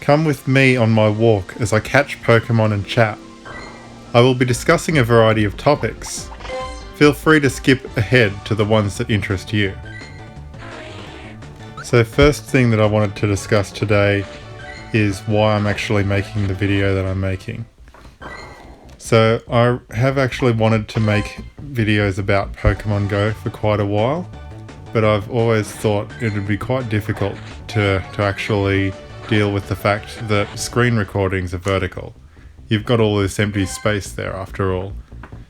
Come with me on my walk as I catch Pokemon and chat. I will be discussing a variety of topics. Feel free to skip ahead to the ones that interest you. So first thing that I wanted to discuss today is why I'm actually making the video that I'm making. So I have actually wanted to make videos about Pokemon Go for quite a while, but I've always thought it would be quite difficult to actually deal with the fact that screen recordings are vertical. You've got all this empty space there after all.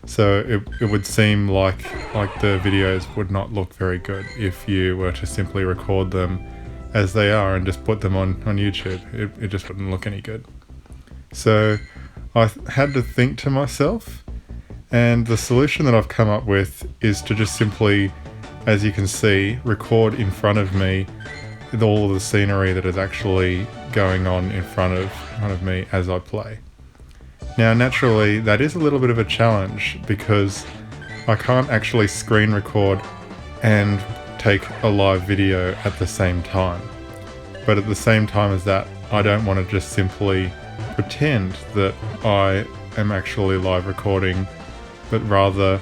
So it would seem like the videos would not look very good if you were to simply record them as they are and just put them on YouTube. It just wouldn't look any good. So I had to think to myself, and the solution that I've come up with is to just simply, as you can see, record in front of me with all of the scenery that is actually going on in front of me as I play. Now naturally that is a little bit of a challenge because I can't actually screen record and take a live video at the same time. But at the same time as that, I don't want to just simply pretend that I am actually live recording, but rather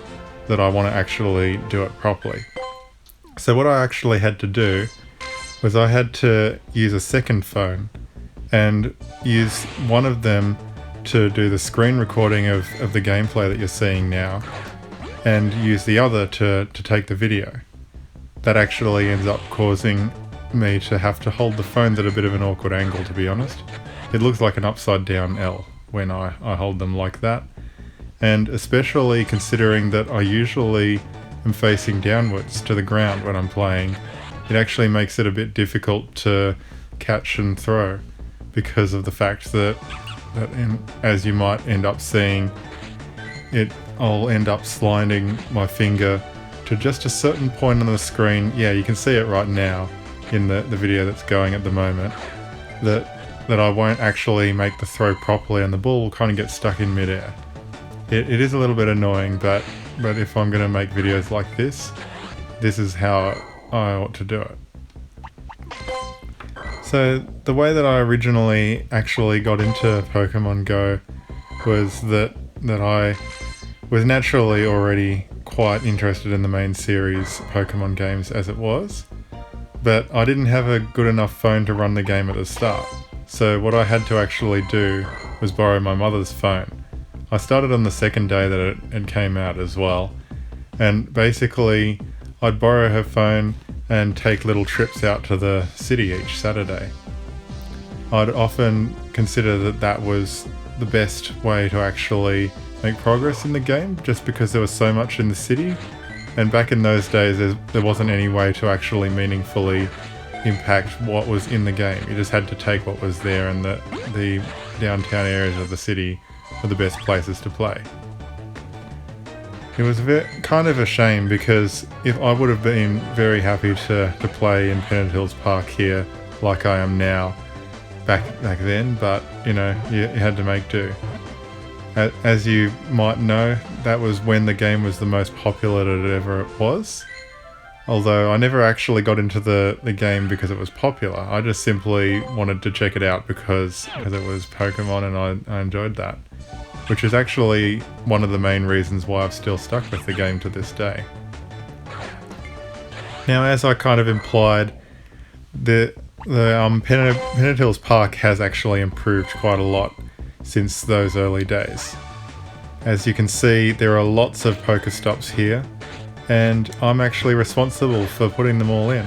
that I want to actually do it properly. So what I actually had to do was I had to use a second phone and use one of them to do the screen recording of the gameplay that you're seeing now, and use the other to take the video. That actually ends up causing me to have to hold the phone at a bit of an awkward angle, to be honest. It looks like an upside down L when I hold them like that, and especially considering that I usually am facing downwards to the ground when I'm playing, it actually makes it a bit difficult to catch and throw because of the fact that as you might end up seeing, I'll end up sliding my finger to just a certain point on the screen. Yeah, you can see it right now in the video that's going at the moment, that I won't actually make the throw properly and the ball will kind of get stuck in midair. It is a little bit annoying, but if I'm going to make videos like this is how I ought to do it. So the way that I originally actually got into Pokemon Go was that I was naturally already quite interested in the main series Pokemon games as it was, but I didn't have a good enough phone to run the game at the start. So what I had to actually do was borrow my mother's phone. I started on the second day that it came out as well, and basically I'd borrow her phone and take little trips out to the city each Saturday. I'd often consider that was the best way to actually make progress in the game, just because there was so much in the city, and back in those days there wasn't any way to actually meaningfully impact what was in the game. You just had to take what was there, and the downtown areas of the city were the best places to play. It was kind of a shame, because if I would have been very happy to play in Pennant Hills Park here like I am now back then, but you had to make do. As you might know, that was when the game was the most popular that it ever was. Although I never actually got into the game because it was popular. I just simply wanted to check it out because it was Pokemon, and I enjoyed that. Which is actually one of the main reasons why I've still stuck with the game to this day. Now, as I kind of implied, the Pennant Hills Park has actually improved quite a lot since those early days. As you can see, there are lots of Pokestops here, and I'm actually responsible for putting them all in.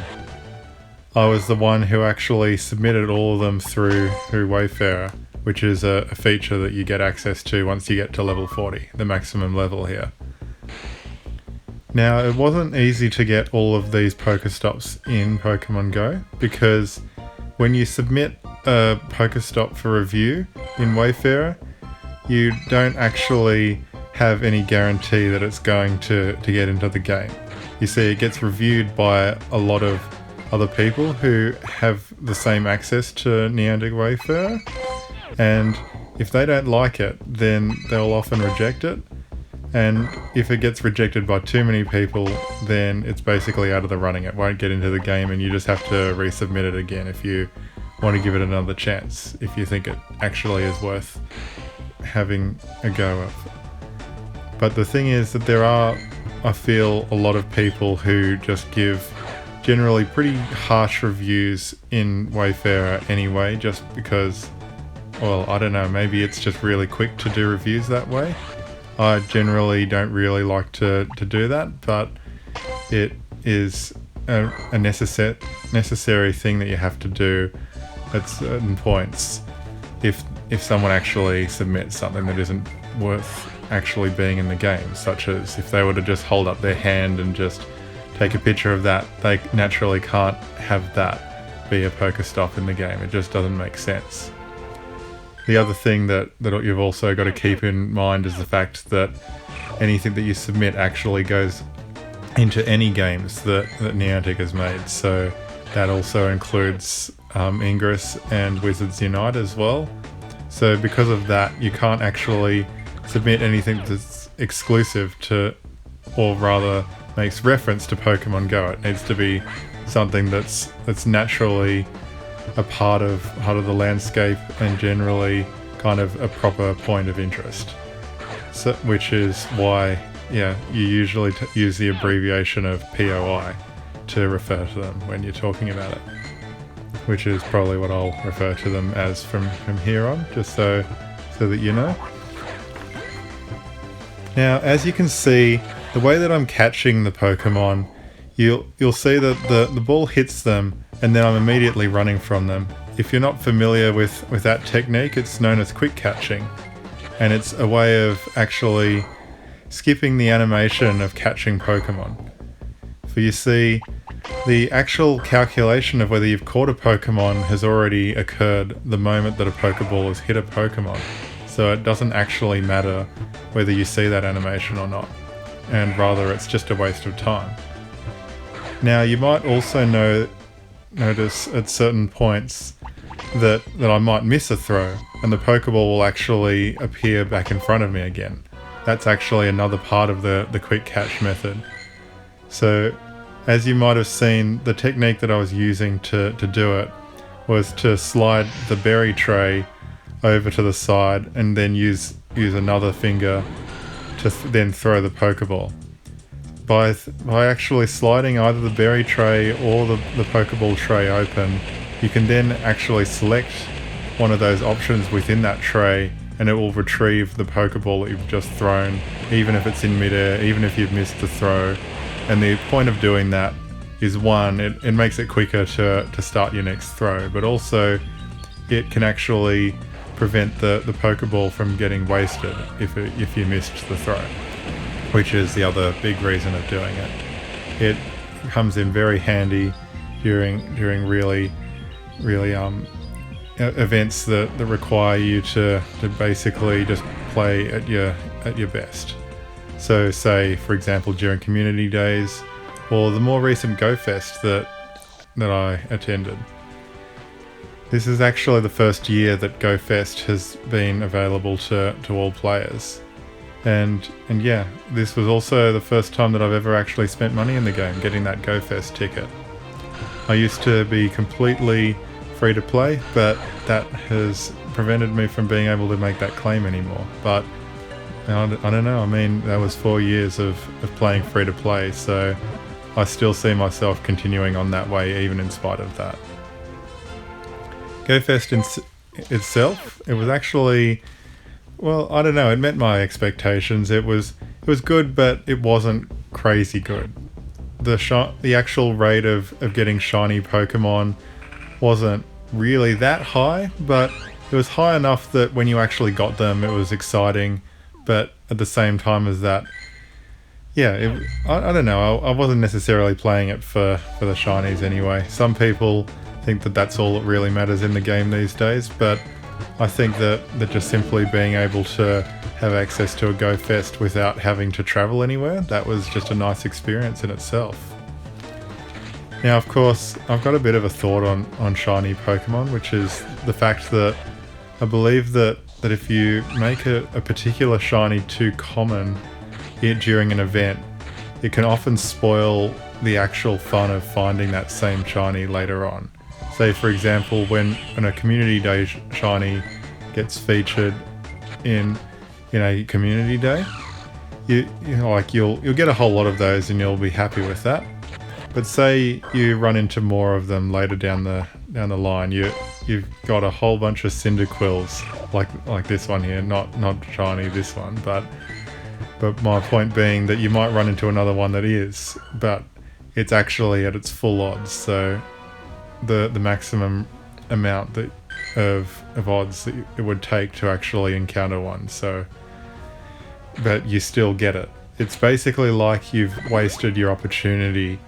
I was the one who actually submitted all of them through Wayfarer, which is a feature that you get access to once you get to level 40, the maximum level here. Now, it wasn't easy to get all of these Pokestops in Pokemon Go, because when you submit a Pokestop for review in Wayfarer, you don't actually have any guarantee that it's going to get into the game. You see, it gets reviewed by a lot of other people who have the same access to Niantic Wayfarer, and if they don't like it, then they'll often reject it, and if it gets rejected by too many people, then it's basically out of the running. It won't get into the game, and you just have to resubmit it again if you want to give it another chance if you think it actually is worth having a go of. But the thing is that there are, I feel, a lot of people who just give generally pretty harsh reviews in Wayfarer anyway, just because, well, I don't know, maybe it's just really quick to do reviews that way. I generally don't really like to do that, but it is a necessary thing that you have to do at certain points if someone actually submits something that isn't worth actually being in the game, such as if they were to just hold up their hand and just take a picture of that, they naturally can't have that be a Pokestop in the game. It just doesn't make sense. The other thing that you've also got to keep in mind is the fact that anything that you submit actually goes into any games that Niantic has made. So that also includes Ingress and Wizards Unite as well. So because of that, you can't actually submit anything that's exclusive to, or rather makes reference to Pokemon Go. It needs to be something that's naturally a part of the landscape and generally kind of a proper point of interest. So, which is why, yeah, you usually use the abbreviation of POI to refer to them when you're talking about it, which is probably what I'll refer to them as from here on, just so that you know. Now, as you can see, the way that I'm catching the Pokemon, you'll see that the ball hits them and then I'm immediately running from them. If you're not familiar with that technique, it's known as quick catching, and it's a way of actually skipping the animation of catching Pokemon. For you see, the actual calculation of whether you've caught a Pokemon has already occurred the moment that a Pokeball has hit a Pokemon. So it doesn't actually matter whether you see that animation or not, and rather it's just a waste of time. Now you might also notice at certain points that I might miss a throw and the Pokeball will actually appear back in front of me again. That's actually another part of the quick catch method. So as you might have seen, the technique that I was using to do it was to slide the berry tray over to the side and then use another finger to then throw the Pokeball. By actually sliding either the berry tray or the Pokeball tray open, you can then actually select one of those options within that tray and it will retrieve the Pokeball that you've just thrown, even if it's in midair, even if you've missed the throw. And the point of doing that is, one, it makes it quicker to start your next throw, but also it can actually prevent the Pokeball from getting wasted if you missed the throw, which is the other big reason of doing it. It comes in very handy during really events that require you to basically just play at your best. So say, for example, during community days or the more recent Go Fest that I attended. This is actually the first year that Go Fest has been available to all players. And yeah, this was also the first time that I've ever actually spent money in the game getting that Go Fest ticket. I used to be completely free to play, but that has prevented me from being able to make that claim anymore. But I don't know, I mean, that was 4 years of playing free to play, so I still see myself continuing on that way even in spite of that. Go Fest itself, it was actually, well, I don't know, it met my expectations. It was good, but it wasn't crazy good. The actual rate of getting shiny Pokemon wasn't really that high, but it was high enough that when you actually got them, it was exciting. But at the same time as that, yeah, I don't know, I wasn't necessarily playing it for the shinies anyway. Some people think that that's all that really matters in the game these days, but I think that just simply being able to have access to a Go Fest without having to travel anywhere, that was just a nice experience in itself. Now, of course, I've got a bit of a thought on shiny Pokemon, which is the fact that I believe that if you make a particular shiny too common during an event, it can often spoil the actual fun of finding that same shiny later on. say for example, when a community day shiny gets featured in a community day, you'll get a whole lot of those and you'll be happy with that. But say you run into more of them later down the line, you've got a whole bunch of Cyndaquils like this one here, not shiny this one, but my point being that you might run into another one that is, but it's actually at its full odds. So the maximum amount of odds that it would take to actually encounter one. So, but you still get it. It's basically like you've wasted your opportunity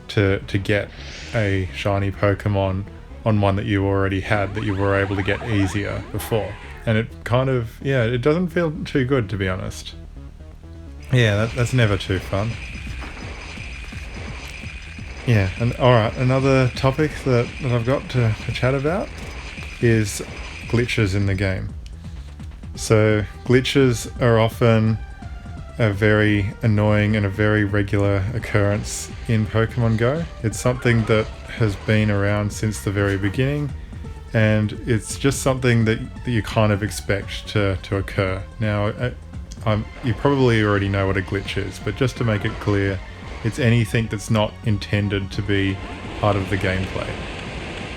to get a shiny Pokemon on one that you already had, that you were able to get easier before. And it kind of, it doesn't feel too good, to be honest. Yeah, that's never too fun. Yeah, and alright, another topic that I've got to chat about is glitches in the game. So glitches are often a very annoying and a very regular occurrence in Pokemon Go. It's something that has been around since the very beginning, and it's just something that you kind of expect to occur. Now, you probably already know what a glitch is, but just to make it clear, it's anything that's not intended to be part of the gameplay.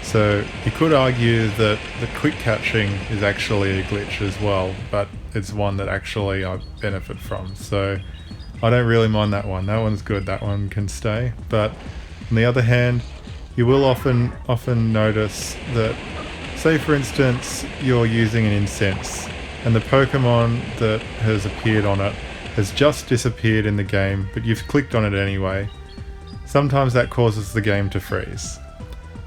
So you could argue that the quick catching is actually a glitch as well, but it's one that actually I benefit from. So I don't really mind that one. That one's good. That one can stay. But on the other hand, you will often notice that, say for instance, you're using an incense and the Pokemon that has appeared on it has just disappeared in the game, but you've clicked on it anyway. Sometimes that causes the game to freeze.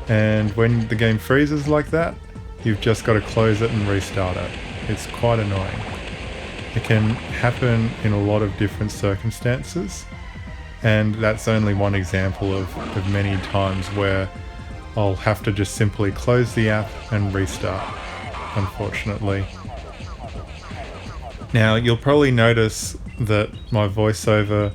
And when the game freezes like that, you've just got to close it and restart it. It's quite annoying. It can happen in a lot of different circumstances, and that's only one example of many times where I'll have to just simply close the app and restart, unfortunately. Now, you'll probably notice that my voiceover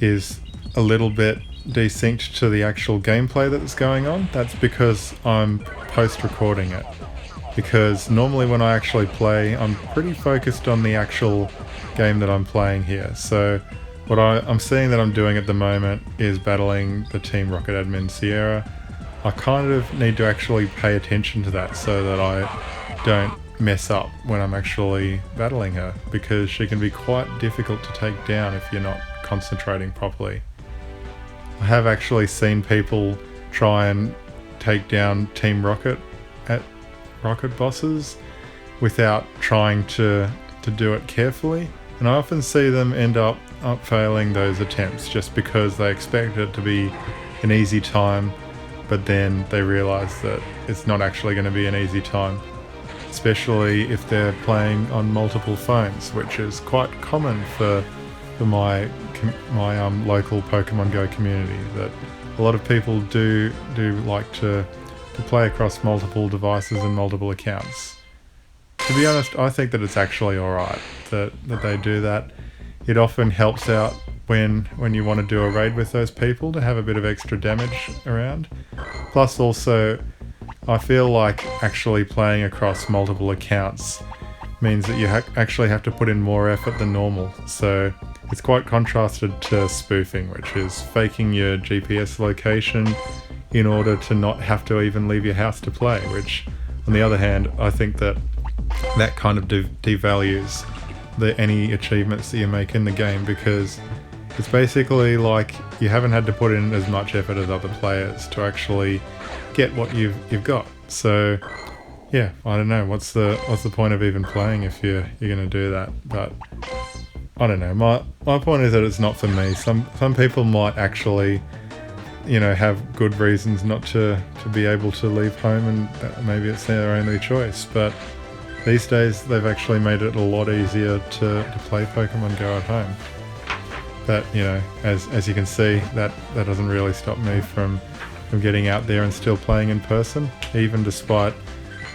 is a little bit desynced to the actual gameplay that's going on. That's because I'm post-recording it. Because normally when I actually play, I'm pretty focused on the actual game that I'm playing here. So what I'm seeing that I'm doing at the moment is battling the Team Rocket admin Sierra. I kind of need to actually pay attention to that so that I don't mess up when I'm actually battling her, because she can be quite difficult to take down if you're not concentrating properly. I have actually seen people try and take down Team Rocket at Rocket bosses without trying to do it carefully, and I often see them end up failing those attempts just because they expect it to be an easy time, but then they realize that it's not actually going to be an easy time, especially if they're playing on multiple phones, which is quite common for my local Pokemon Go community. That a lot of people do like to play across multiple devices and multiple accounts. To be honest, I think that it's actually alright that they do that. It often helps out when you want to do a raid with those people to have a bit of extra damage around. Plus also, I feel like actually playing across multiple accounts means that you actually have to put in more effort than normal. So it's quite contrasted to spoofing, which is faking your GPS location in order to not have to even leave your house to play, which on the other hand, I think that kind of devalues any achievements that you make in the game, because it's basically like you haven't had to put in as much effort as other players to actually get what you've got. So yeah, I don't know, what's the point of even playing if you're going to do that? But I don't know, my point is that it's not for me. Some people might actually, have good reasons not to be able to leave home, and maybe it's their only choice. But these days they've actually made it a lot easier to play Pokemon Go at home. But as you can see, that doesn't really stop me from getting out there and still playing in person, even despite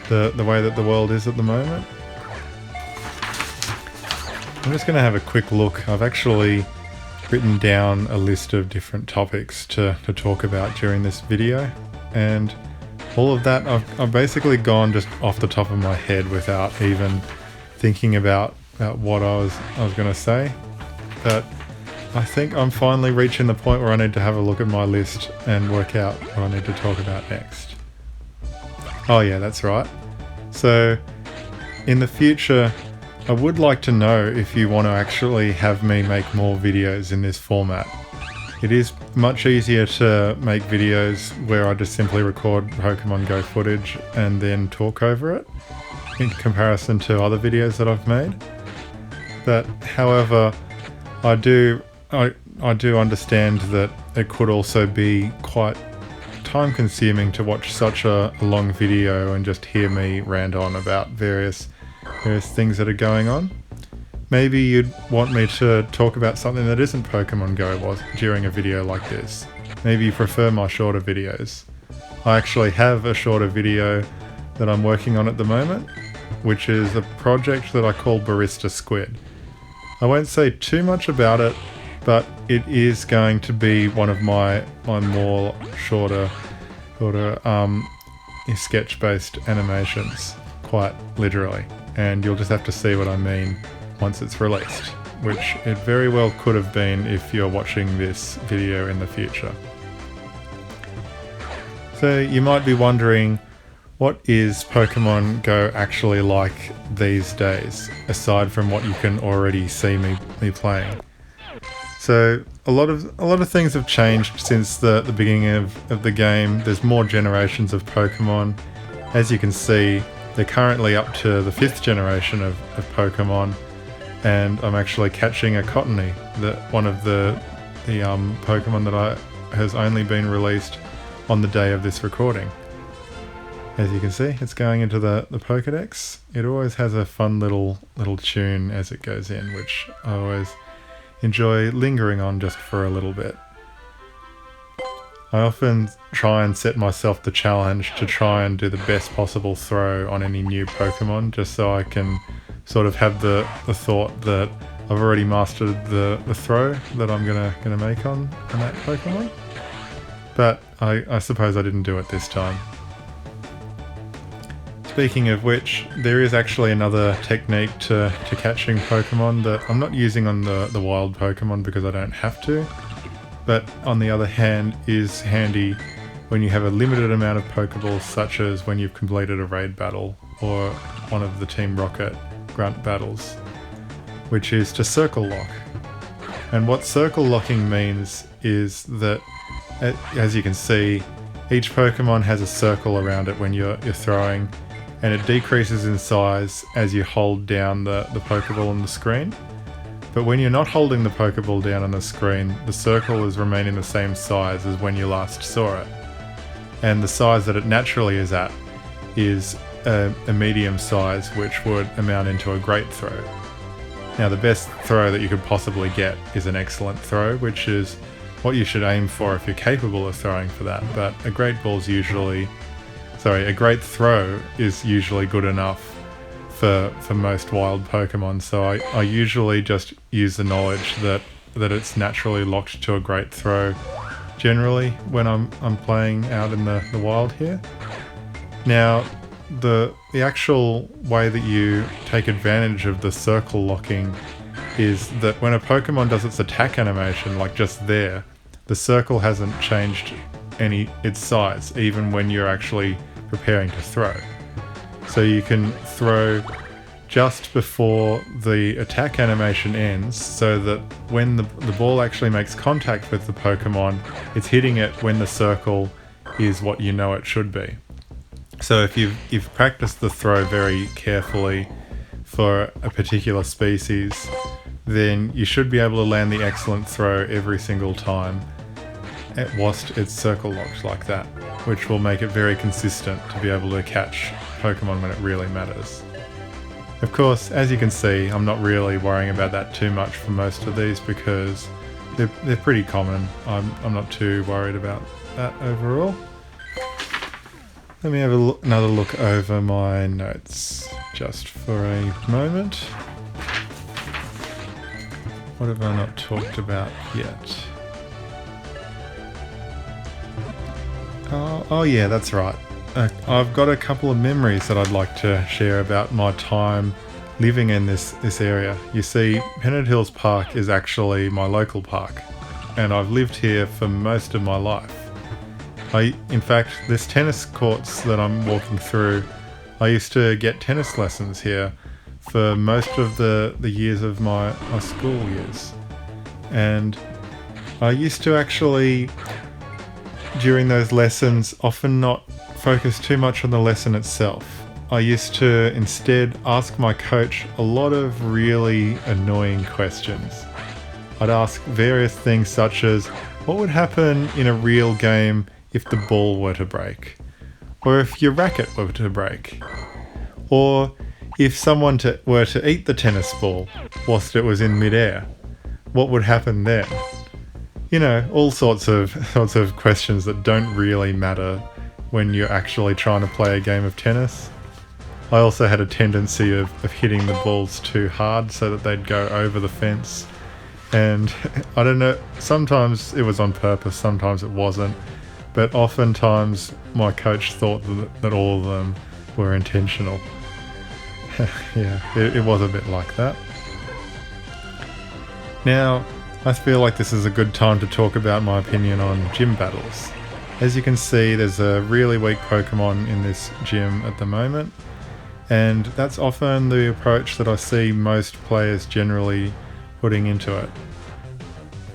the way that the world is at the moment. I'm just going to have a quick look. I've actually written down a list of different topics to talk about during this video, and all of that, I've basically gone just off the top of my head without even thinking about what I was going to say. But I think I'm finally reaching the point where I need to have a look at my list and work out what I need to talk about next. Oh yeah, that's right. So in the future, I would like to know if you want to actually have me make more videos in this format. It is much easier to make videos where I just simply record Pokemon Go footage and then talk over it in comparison to other videos that I've made. But however, I do understand that it could also be quite time consuming to watch such a long video and just hear me rant on about various things that are going on. Maybe you'd want me to talk about something that isn't Pokemon Go during a video like this. Maybe you prefer my shorter videos. I actually have a shorter video that I'm working on at the moment, which is a project that I call Barista Squid. I won't say too much about it, but it is going to be one of my more shorter sketch-based animations, quite literally. And you'll just have to see what I mean once it's released, which it very well could have been if you're watching this video in the future. So you might be wondering, what is Pokemon Go actually like these days, aside from what you can already see me playing? So a lot of things have changed since the beginning of the game. There's more generations of Pokemon. As you can see, they're currently up to the 5th generation of Pokemon, and I'm actually catching a Cottony, one of the Pokemon that has only been released on the day of this recording. As you can see, it's going into the Pokedex. It always has a fun little tune as it goes in, which I always enjoy lingering on just for a little bit. I often try and set myself the challenge to try and do the best possible throw on any new Pokemon, just so I can sort of have the thought that I've already mastered the throw that I'm gonna make on that Pokemon. But I suppose I didn't do it this time. Speaking of which, there is actually another technique to catching Pokemon that I'm not using on the wild Pokemon because I don't have to, but on the other hand is handy when you have a limited amount of Pokeballs, such as when you've completed a raid battle or one of the Team Rocket grunt battles, which is to circle lock. And what circle locking means is that, as you can see, each Pokemon has a circle around it when you're throwing, and it decreases in size as you hold down the Pokeball on the screen. But when you're not holding the Pokeball down on the screen, the circle is remaining the same size as when you last saw it. And the size that it naturally is at is a medium size, which would amount into a great throw. Now, the best throw that you could possibly get is an excellent throw, which is what you should aim for if you're capable of throwing for that. But a great throw is usually good enough for most wild Pokemon. So I usually just use the knowledge that it's naturally locked to a great throw generally when I'm playing out in the wild here. Now, the actual way that you take advantage of the circle locking is that when a Pokemon does its attack animation, like just there, the circle hasn't changed its size, even when you're actually preparing to throw. So you can throw just before the attack animation ends, so that when the ball actually makes contact with the Pokemon, it's hitting it when the circle is what you know it should be. So if you've practiced the throw very carefully for a particular species, then you should be able to land the excellent throw every single time whilst it's circle locked like that, which will make it very consistent to be able to catch Pokemon when it really matters. Of course, as you can see, I'm not really worrying about that too much for most of these because they're pretty common. I'm not too worried about that overall. Let me have another look over my notes just for a moment. What have I not talked about yet? Oh yeah, that's right. I've got a couple of memories that I'd like to share about my time living in this area. You see, Pennant Hills Park is actually my local park, and I've lived here for most of my life. In fact, this tennis courts that I'm walking through, I used to get tennis lessons here for most of the years of my school years. And I used to actually, during those lessons, often not focus too much on the lesson itself. I used to instead ask my coach a lot of really annoying questions. I'd ask various things such as, what would happen in a real game if the ball were to break? Or if your racket were to break? Or if someone were to eat the tennis ball whilst it was in midair? What would happen then? You know, all sorts of questions that don't really matter when you're actually trying to play a game of tennis. I also had a tendency of hitting the balls too hard so that they'd go over the fence. And I don't know, sometimes it was on purpose, sometimes it wasn't. But oftentimes my coach thought that all of them were intentional. Yeah, it was a bit like that. Now, I feel like this is a good time to talk about my opinion on gym battles. As you can see, there's a really weak Pokemon in this gym at the moment. And that's often the approach that I see most players generally putting into it.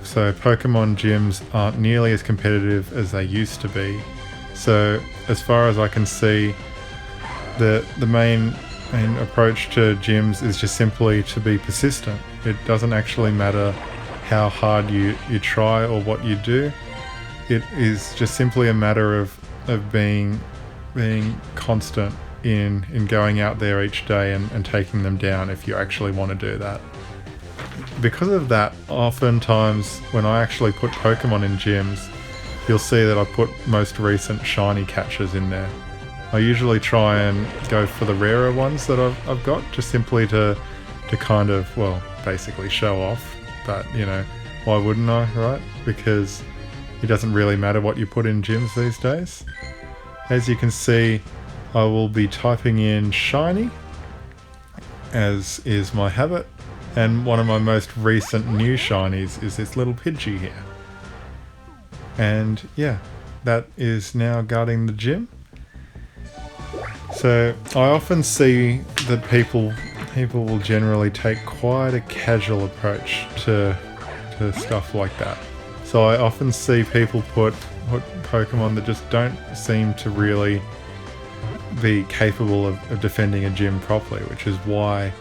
So Pokemon gyms aren't nearly as competitive as they used to be. So as far as I can see, the main approach to gyms is just simply to be persistent. It doesn't actually matter how hard you try or what you do. It is just simply a matter of being constant in going out there each day and taking them down if you actually want to do that. Because of that, oftentimes when I actually put Pokemon in gyms, you'll see that I put most recent shiny catches in there. I usually try and go for the rarer ones that I've got, just simply to kind of, well, basically show off. But, you know, why wouldn't I, right? Because it doesn't really matter what you put in gyms these days. As you can see, I will be typing in shiny, as is my habit, and one of my most recent new shinies is this little Pidgey here. And yeah, that is now guarding the gym. So I often see that people will generally take quite a casual approach to stuff like that. So I often see people put Pokemon that just don't seem to really be capable of defending a gym properly, which is why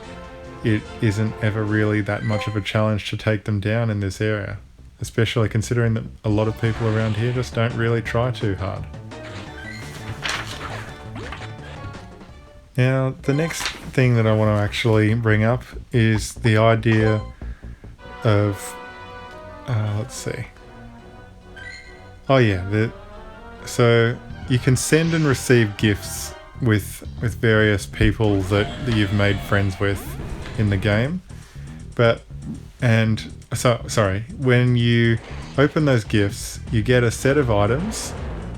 it isn't ever really that much of a challenge to take them down in this area, especially considering that a lot of people around here just don't really try too hard. Now, the next thing that I want to actually bring up is the idea of, let's see. Oh yeah, so you can send and receive gifts with various people that you've made friends with in the game. When you open those gifts, you get a set of items,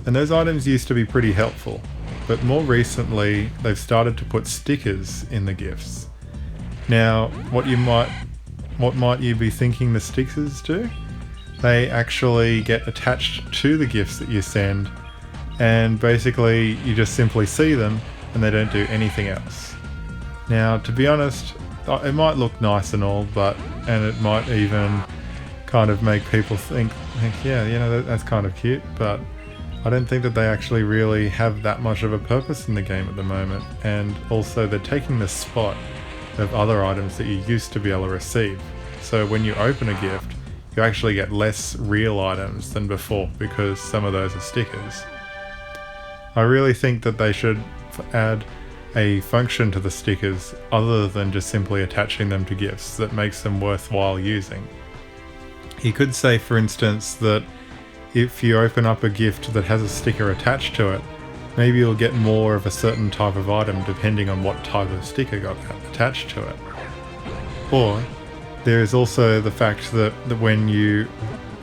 and those items used to be pretty helpful. But more recently, they've started to put stickers in the gifts. Now, what might you be thinking the stickers do? They actually get attached to the gifts that you send, and basically you just simply see them and they don't do anything else. Now, to be honest, it might look nice and all, and it might even kind of make people think, yeah, you know, that's kind of cute, but I don't think that they actually really have that much of a purpose in the game at the moment. And also they're taking the spot of other items that you used to be able to receive. So when you open a gift, you actually get less real items than before because some of those are stickers. I really think that they should add a function to the stickers other than just simply attaching them to gifts that makes them worthwhile using. You could say, for instance, that if you open up a gift that has a sticker attached to it, maybe you'll get more of a certain type of item depending on what type of sticker got attached to it. Or there is also the fact that when you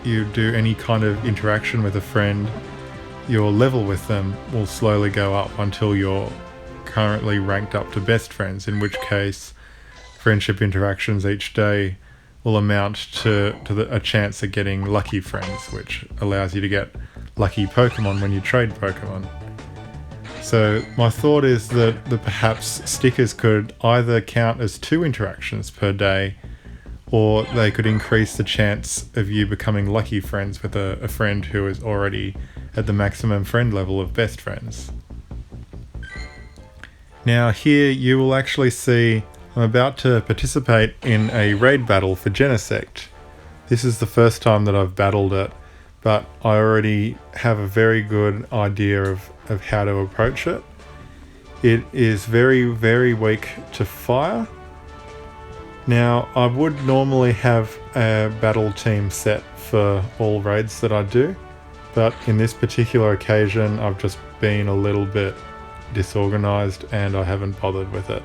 do any kind of interaction with a friend, your level with them will slowly go up until you're currently ranked up to best friends, in which case friendship interactions each day will amount to a chance at getting lucky friends, which allows you to get lucky Pokemon when you trade Pokemon. So my thought is that perhaps stickers could either count as 2 interactions per day, or they could increase the chance of you becoming lucky friends with a friend who is already at the maximum friend level of best friends. Now here you will actually see I'm about to participate in a raid battle for Genesect. This is the first time that I've battled it, but I already have a very good idea of how to approach it. It is very, very weak to fire. Now, I would normally have a battle team set for all raids that I do, but in this particular occasion, I've just been a little bit disorganized and I haven't bothered with it.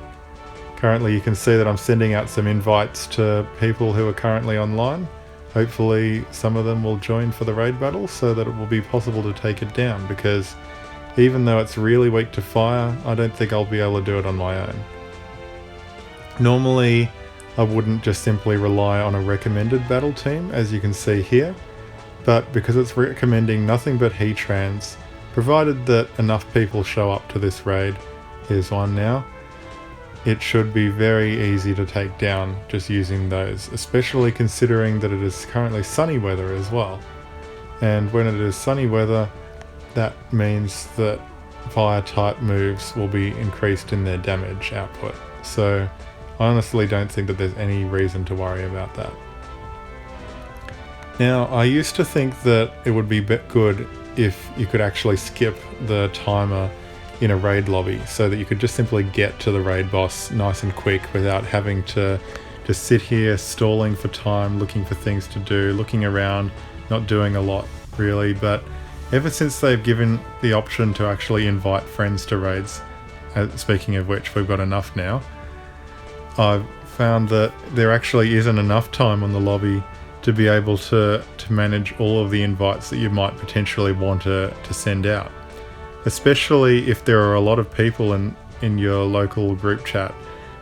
Currently, you can see that I'm sending out some invites to people who are currently online. Hopefully, some of them will join for the raid battle so that it will be possible to take it down, because even though it's really weak to fire, I don't think I'll be able to do it on my own. Normally, I wouldn't just simply rely on a recommended battle team, as you can see here, but because it's recommending nothing but Heatrans, provided that enough people show up to this raid, here's one now, it should be very easy to take down just using those, especially considering that it is currently sunny weather as well. And when it is sunny weather, that means that fire type moves will be increased in their damage output. So I honestly don't think that there's any reason to worry about that. Now, I used to think that it would be good if you could actually skip the timer in a raid lobby, so that you could just simply get to the raid boss nice and quick without having to just sit here stalling for time, looking for things to do, looking around, not doing a lot really. But ever since they've given the option to actually invite friends to raids, speaking of which, we've got enough now, I've found that there actually isn't enough time on the lobby to be able to manage all of the invites that you might potentially want to send out. Especially if there are a lot of people in your local group chat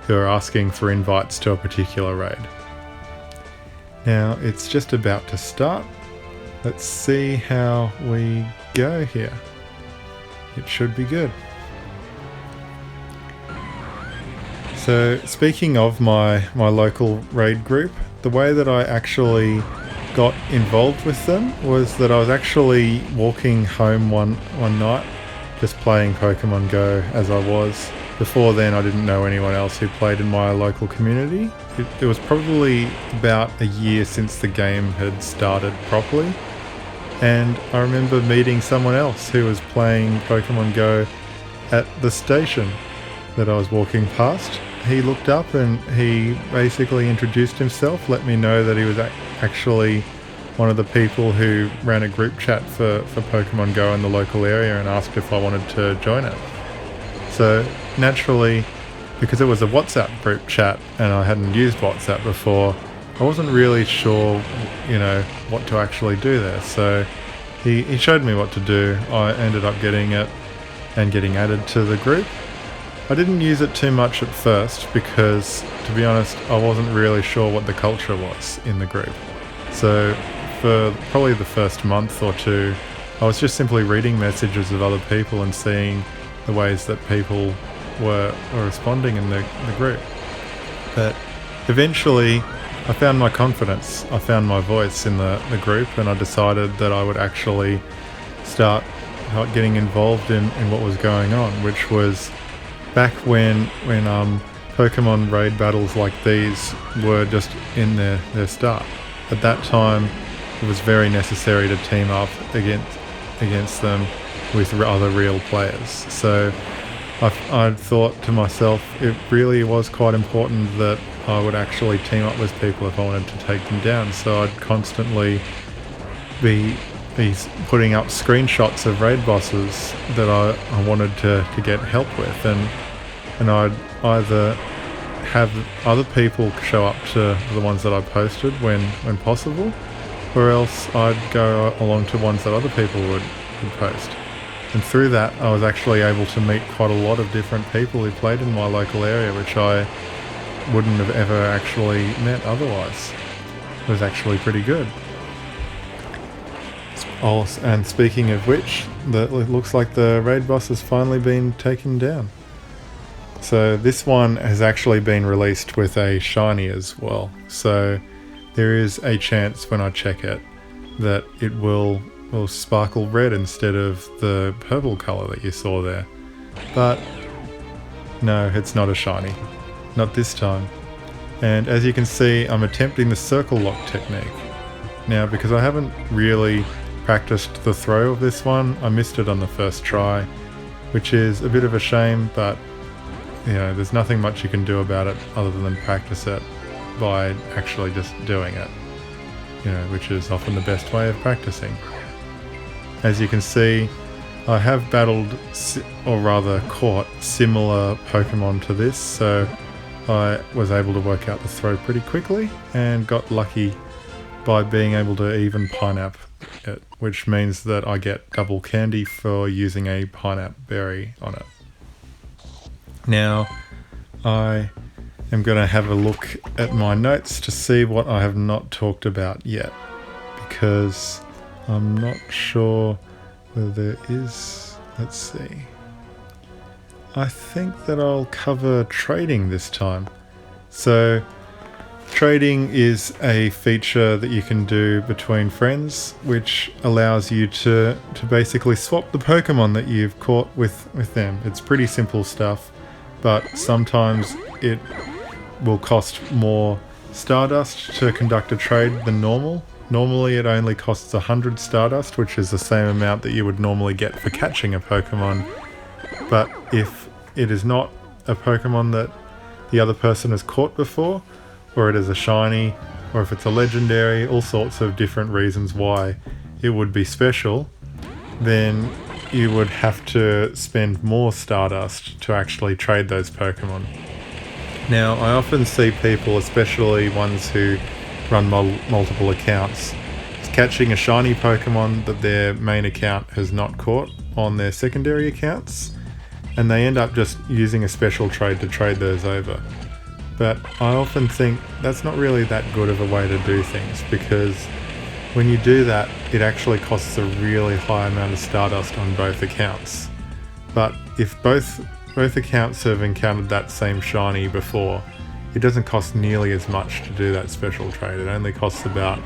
who are asking for invites to a particular raid. Now it's just about to start. Let's see how we go here. It should be good. So speaking of my local raid group, the way that I actually got involved with them was that I was actually walking home one night, just playing Pokemon Go as I was. Before then, I didn't know anyone else who played in my local community. It was probably about a year since the game had started properly, and I remember meeting someone else who was playing Pokemon Go at the station that I was walking past. He looked up and he basically introduced himself, let me know that he was actually one of the people who ran a group chat for Pokemon Go in the local area, and asked if I wanted to join it. So naturally, because it was a WhatsApp group chat and I hadn't used WhatsApp before, I wasn't really sure, what to actually do there. So he showed me what to do. I ended up getting it and getting added to the group. I didn't use it too much at first because, to be honest, I wasn't really sure what the culture was in the group. So for probably the first month or two, I was just simply reading messages of other people and seeing the ways that people were responding in the group. But eventually I found my confidence, I found my voice in the group, and I decided that I would actually start getting involved in what was going on, which was back when Pokemon raid battles like these were just in their start. At that time, it was very necessary to team up against them with other real players. So I thought to myself, it really was quite important that I would actually team up with people if I wanted to take them down. So I'd constantly be putting up screenshots of raid bosses that I wanted to get help with, and I'd either have other people show up to the ones that I posted when possible, or else I'd go along to ones that other people would post. And through that, I was actually able to meet quite a lot of different people who played in my local area, which I wouldn't have ever actually met otherwise. It was actually pretty good. Oh, and speaking of which, it looks like the raid boss has finally been taken down. So this one has actually been released with a shiny as well. So there is a chance when I check it that it will sparkle red instead of the purple color that you saw there. But no, it's not a shiny. Not this time. And as you can see, I'm attempting the circle lock technique. Now, because I haven't really practiced the throw of this one, I missed it on the first try, which is a bit of a shame, but you know, there's nothing much you can do about it other than practice it by actually just doing it, you know, which is often the best way of practicing. As you can see, I have battled, or rather caught, similar Pokemon to this, so I was able to work out the throw pretty quickly and got lucky by being able to even Pineapple it, which means that I get double candy for using a Pineapple berry on it. Now, I am going to have a look at my notes to see what I have not talked about yet, because I'm not sure whether there is. Let's see. I think that I'll cover trading this time. So, trading is a feature that you can do between friends, which allows you to basically swap the Pokemon that you've caught with them. It's pretty simple stuff, but sometimes it will cost more Stardust to conduct a trade than normal. Normally it only costs 100 Stardust, which is the same amount that you would normally get for catching a Pokemon. But if it is not a Pokemon that the other person has caught before, or it is a shiny, or if it's a legendary, all sorts of different reasons why it would be special, then you would have to spend more Stardust to actually trade those Pokemon. Now, I often see people, especially ones who run multiple accounts, catching a shiny Pokemon that their main account has not caught on their secondary accounts, and they end up just using a special trade to trade those over. But I often think that's not really that good of a way to do things, because when you do that, it actually costs a really high amount of Stardust on both accounts. But if both accounts have encountered that same shiny before, it doesn't cost nearly as much to do that special trade. It only costs about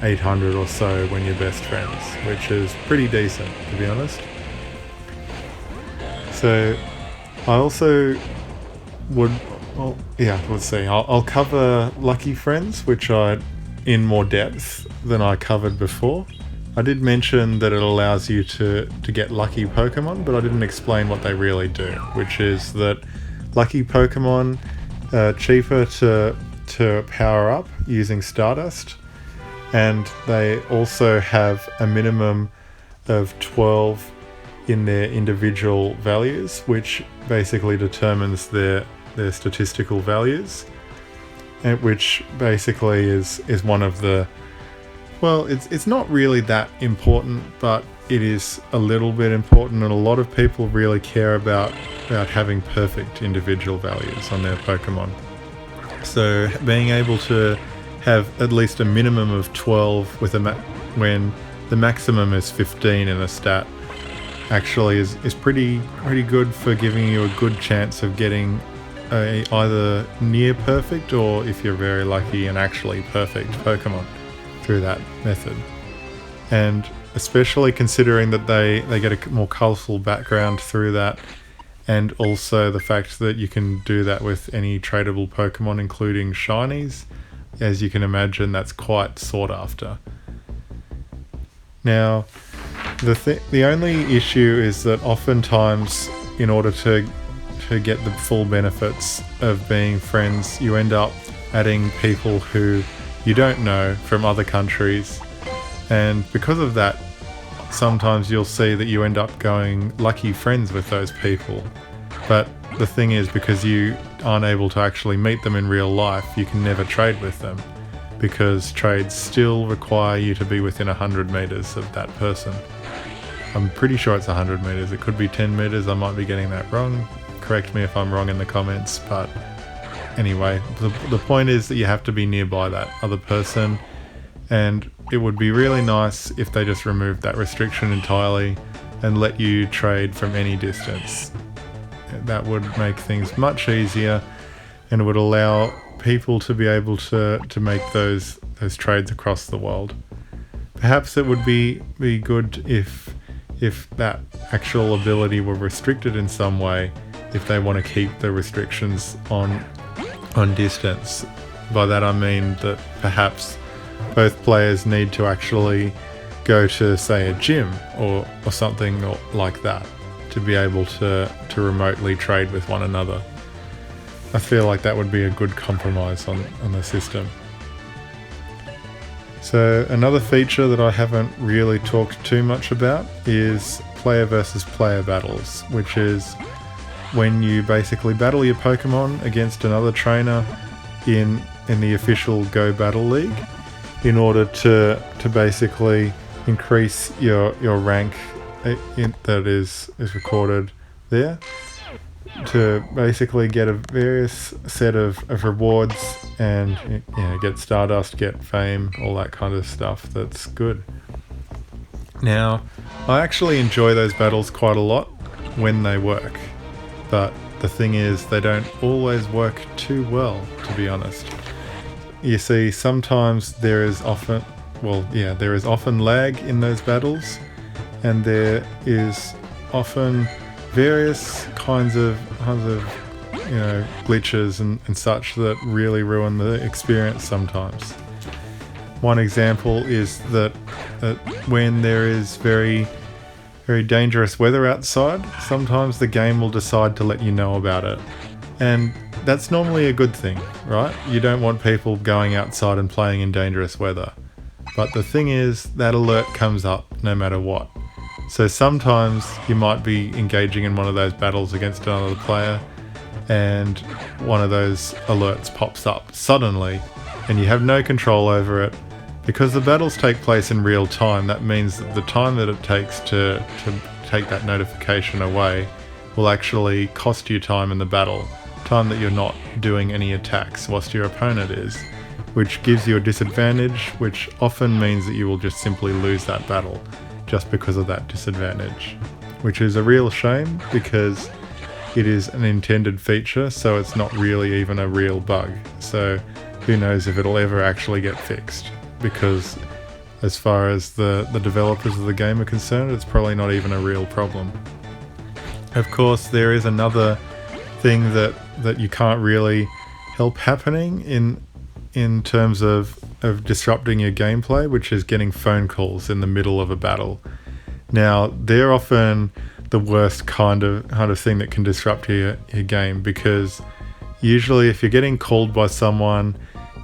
800 or so when you're best friends, which is pretty decent, to be honest. So I also would... Well, yeah, let's see. I'll cover Lucky Friends, which are in more depth than I covered before. I did mention that it allows you to get lucky Pokemon, but I didn't explain what they really do, which is that lucky Pokemon are cheaper to power up using Stardust, and they also have a minimum of 12 in their individual values, which basically determines their statistical values, and which basically is one of the, well, it's not really that important, but it is a little bit important, and a lot of people really care about having perfect individual values on their Pokemon. So being able to have at least a minimum of 12 with when the maximum is 15 in a stat actually is pretty good for giving you a good chance of getting either near perfect, or if you're very lucky, an actually perfect Pokemon through that method. And especially considering that they get a more colourful background through that, and also the fact that you can do that with any tradable Pokemon, including shinies, as you can imagine, that's quite sought after. Now, the only issue is that oftentimes, in order to get the full benefits of being friends, you end up adding people who you don't know from other countries, and because of that, sometimes you'll see that you end up going lucky friends with those people. But the thing is, because you aren't able to actually meet them in real life, you can never trade with them, because trades still require you to be within 100 meters of that person. I'm pretty sure it's 100 meters. It could be 10 meters. I might be getting that wrong. Correct me if I'm wrong in the comments. But anyway, the point is that you have to be nearby that other person. And it would be really nice if they just removed that restriction entirely and let you trade from any distance. That would make things much easier, and it would allow people to be able to make those trades across the world. Perhaps it would be good if that actual ability were restricted in some way, if they want to keep the restrictions on distance. By that I mean that perhaps both players need to actually go to, say, a gym or something like that to be able to remotely trade with one another. I feel like that would be a good compromise on the system. So another feature that I haven't really talked too much about is player versus player battles, which is when you basically battle your Pokemon against another trainer in the official Go Battle League in order to basically increase your rank that is recorded there, to basically get a various set of rewards and get Stardust, get fame, all that kind of stuff. That's good. Now, I actually enjoy those battles quite a lot when they work, but the thing is they don't always work too well, to be honest. You see, sometimes there is often lag in those battles, and there is often various kinds of glitches and such that really ruin the experience sometimes. One example is that when there is very, very dangerous weather outside, sometimes the game will decide to let you know about it. And that's normally a good thing, right? You don't want people going outside and playing in dangerous weather. But the thing is, that alert comes up no matter what. So sometimes you might be engaging in one of those battles against another player, and one of those alerts pops up suddenly, and you have no control over it. Because the battles take place in real time, that means that the time that it takes to take that notification away will actually cost you time in the battle. Time that you're not doing any attacks whilst your opponent is, which gives you a disadvantage, which often means that you will just simply lose that battle just because of that disadvantage, which is a real shame because it is an intended feature, so it's not really even a real bug. So who knows if it'll ever actually get fixed, because as far as the developers of the game are concerned, it's probably not even a real problem. Of course, there is another thing that you can't really help happening in terms of disrupting your gameplay, which is getting phone calls in the middle of a battle. Now, they're often the worst kind of thing that can disrupt your game, because usually if you're getting called by someone,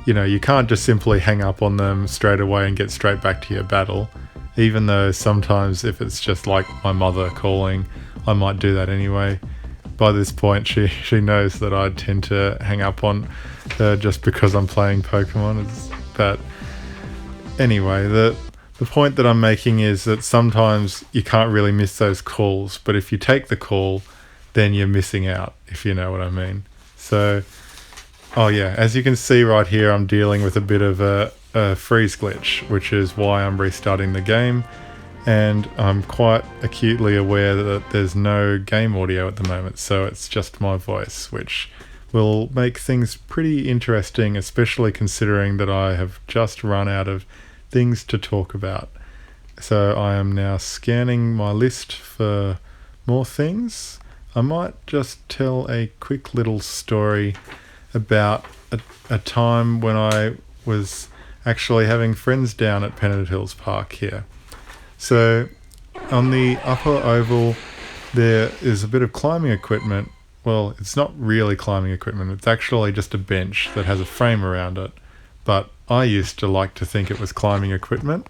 you can't just simply hang up on them straight away and get straight back to your battle. Even though sometimes if it's just like my mother calling, I might do that anyway. By this point, she knows that I tend to hang up on her just because I'm playing Pokemon. But anyway, the point that I'm making is that sometimes you can't really miss those calls, but if you take the call, then you're missing out, if you know what I mean. So, as you can see right here, I'm dealing with a bit of a freeze glitch, which is why I'm restarting the game. And I'm quite acutely aware that there's no game audio at the moment, so it's just my voice, which will make things pretty interesting, especially considering that I have just run out of things to talk about. So I am now scanning my list for more things. I might just tell a quick little story about a time when I was actually having friends down at Pennant Hills Park here. So on the upper oval, there is a bit of climbing equipment. Well, it's not really climbing equipment. It's actually just a bench that has a frame around it. But I used to like to think it was climbing equipment,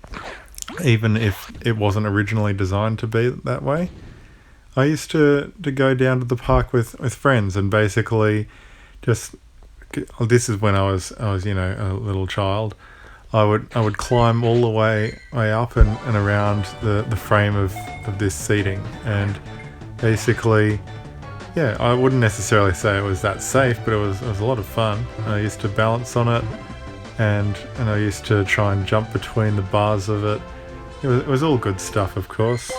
even if it wasn't originally designed to be that way. I used to go down to the park with friends and basically this is when I was a little child. I would climb all the way up and around the frame of this seating, and basically, yeah, I wouldn't necessarily say it was that safe, but it was a lot of fun. I used to balance on it, and I used to try and jump between the bars of it. It was all good stuff, of course.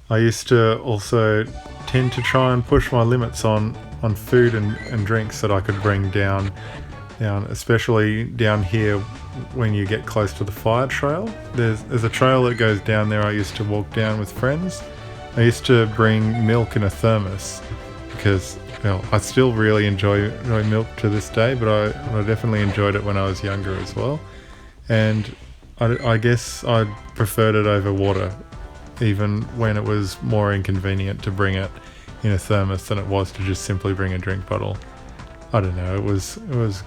I used to also tend to try and push my limits on food and drinks that I could bring down, especially down here when you get close to the fire trail. There's a trail that goes down there I used to walk down with friends. I used to bring milk in a thermos because, well, I still really enjoy milk to this day, but I definitely enjoyed it when I was younger as well. And I guess I preferred it over water, even when it was more inconvenient to bring it in a thermos than it was to just simply bring a drink bottle. I don't know, it was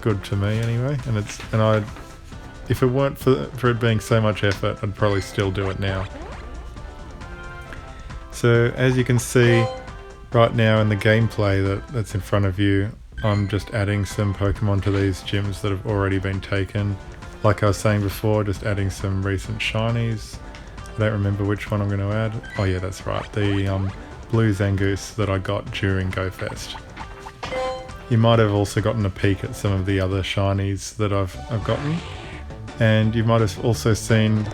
good to me anyway, and if it weren't for it being so much effort, I'd probably still do it now. So as you can see right now in the gameplay that's in front of you, I'm just adding some Pokemon to these gyms that have already been taken. Like I was saying before, just adding some recent shinies. I don't remember which one I'm going to add. Oh yeah, that's right, the blue Zangoose that I got during GoFest. You might have also gotten a peek at some of the other shinies that I've gotten, and you might have also seen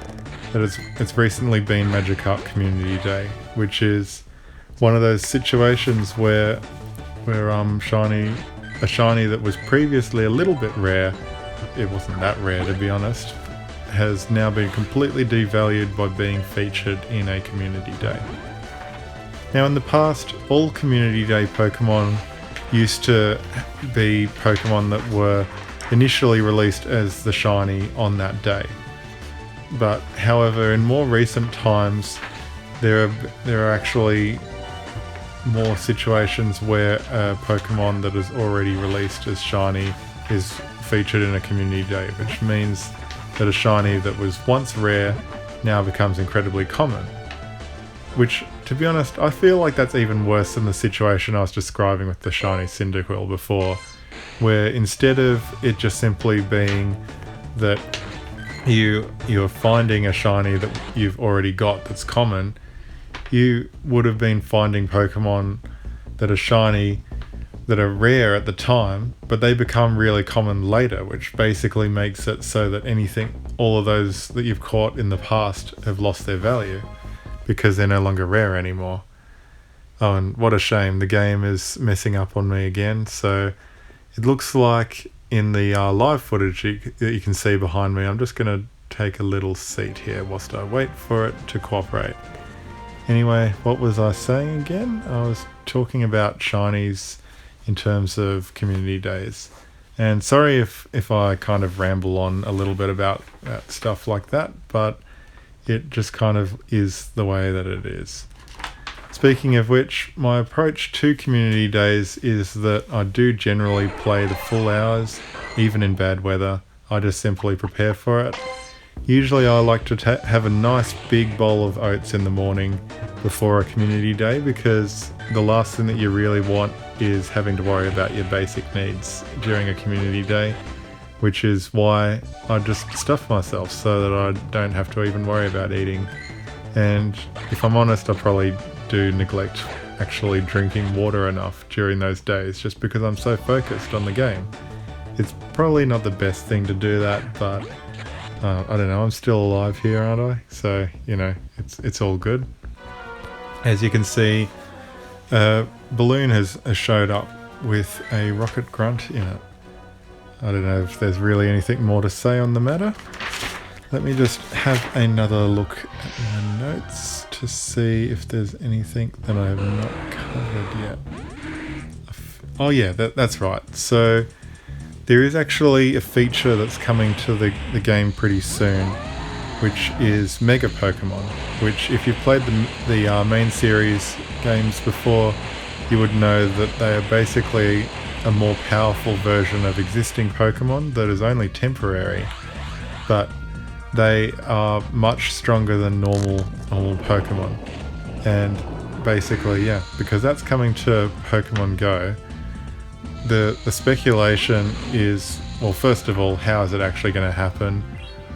that it's recently been Magikarp Community Day, which is one of those situations where a shiny that was previously a little bit rare, it wasn't that rare to be honest, has now been completely devalued by being featured in a Community Day. Now in the past, all Community Day Pokemon used to be Pokemon that were initially released as the shiny on that day. But however, in more recent times, there are actually more situations where a Pokemon that is already released as shiny is featured in a Community Day, which means that a shiny that was once rare now becomes incredibly common. Which, to be honest, I feel like that's even worse than the situation I was describing with the shiny Cyndaquil before, where instead of it just simply being that you're finding a shiny that you've already got that's common, you would have been finding Pokemon that are shiny that are rare at the time, but they become really common later, which basically makes it so that all of those that you've caught in the past have lost their value because they're no longer rare anymore. Oh, and what a shame, the game is messing up on me again. So it looks like in the live footage that you can see behind me, I'm just going to take a little seat here whilst I wait for it to cooperate. Anyway, what was I saying again? I was talking about shinies in terms of Community Days. And sorry if I kind of ramble on a little bit about stuff like that, but it just kind of is the way that it is. Speaking of which, my approach to Community Days is that I do generally play the full hours, even in bad weather. I just simply prepare for it. Usually I like to have a nice big bowl of oats in the morning before a Community Day, because the last thing that you really want is having to worry about your basic needs during a Community Day, which is why I just stuff myself so that I don't have to even worry about eating. And if I'm honest, I probably do neglect actually drinking water enough during those days just because I'm so focused on the game. It's probably not the best thing to do that, but I don't know, I'm still alive here, aren't I? So, you know, it's all good. As you can see, Balloon has showed up with a rocket grunt in it. I don't know if there's really anything more to say on the matter. Let me just have another look at my notes to see if there's anything that I have not covered yet. Oh yeah, that's right. So there is actually a feature that's coming to the game pretty soon, which is Mega Pokemon, which if you've played the main series games before, you would know that they are basically a more powerful version of existing Pokemon that is only temporary, but they are much stronger than normal Pokemon. And basically, yeah, because that's coming to Pokemon Go, the speculation is, well, first of all, how is it actually going to happen?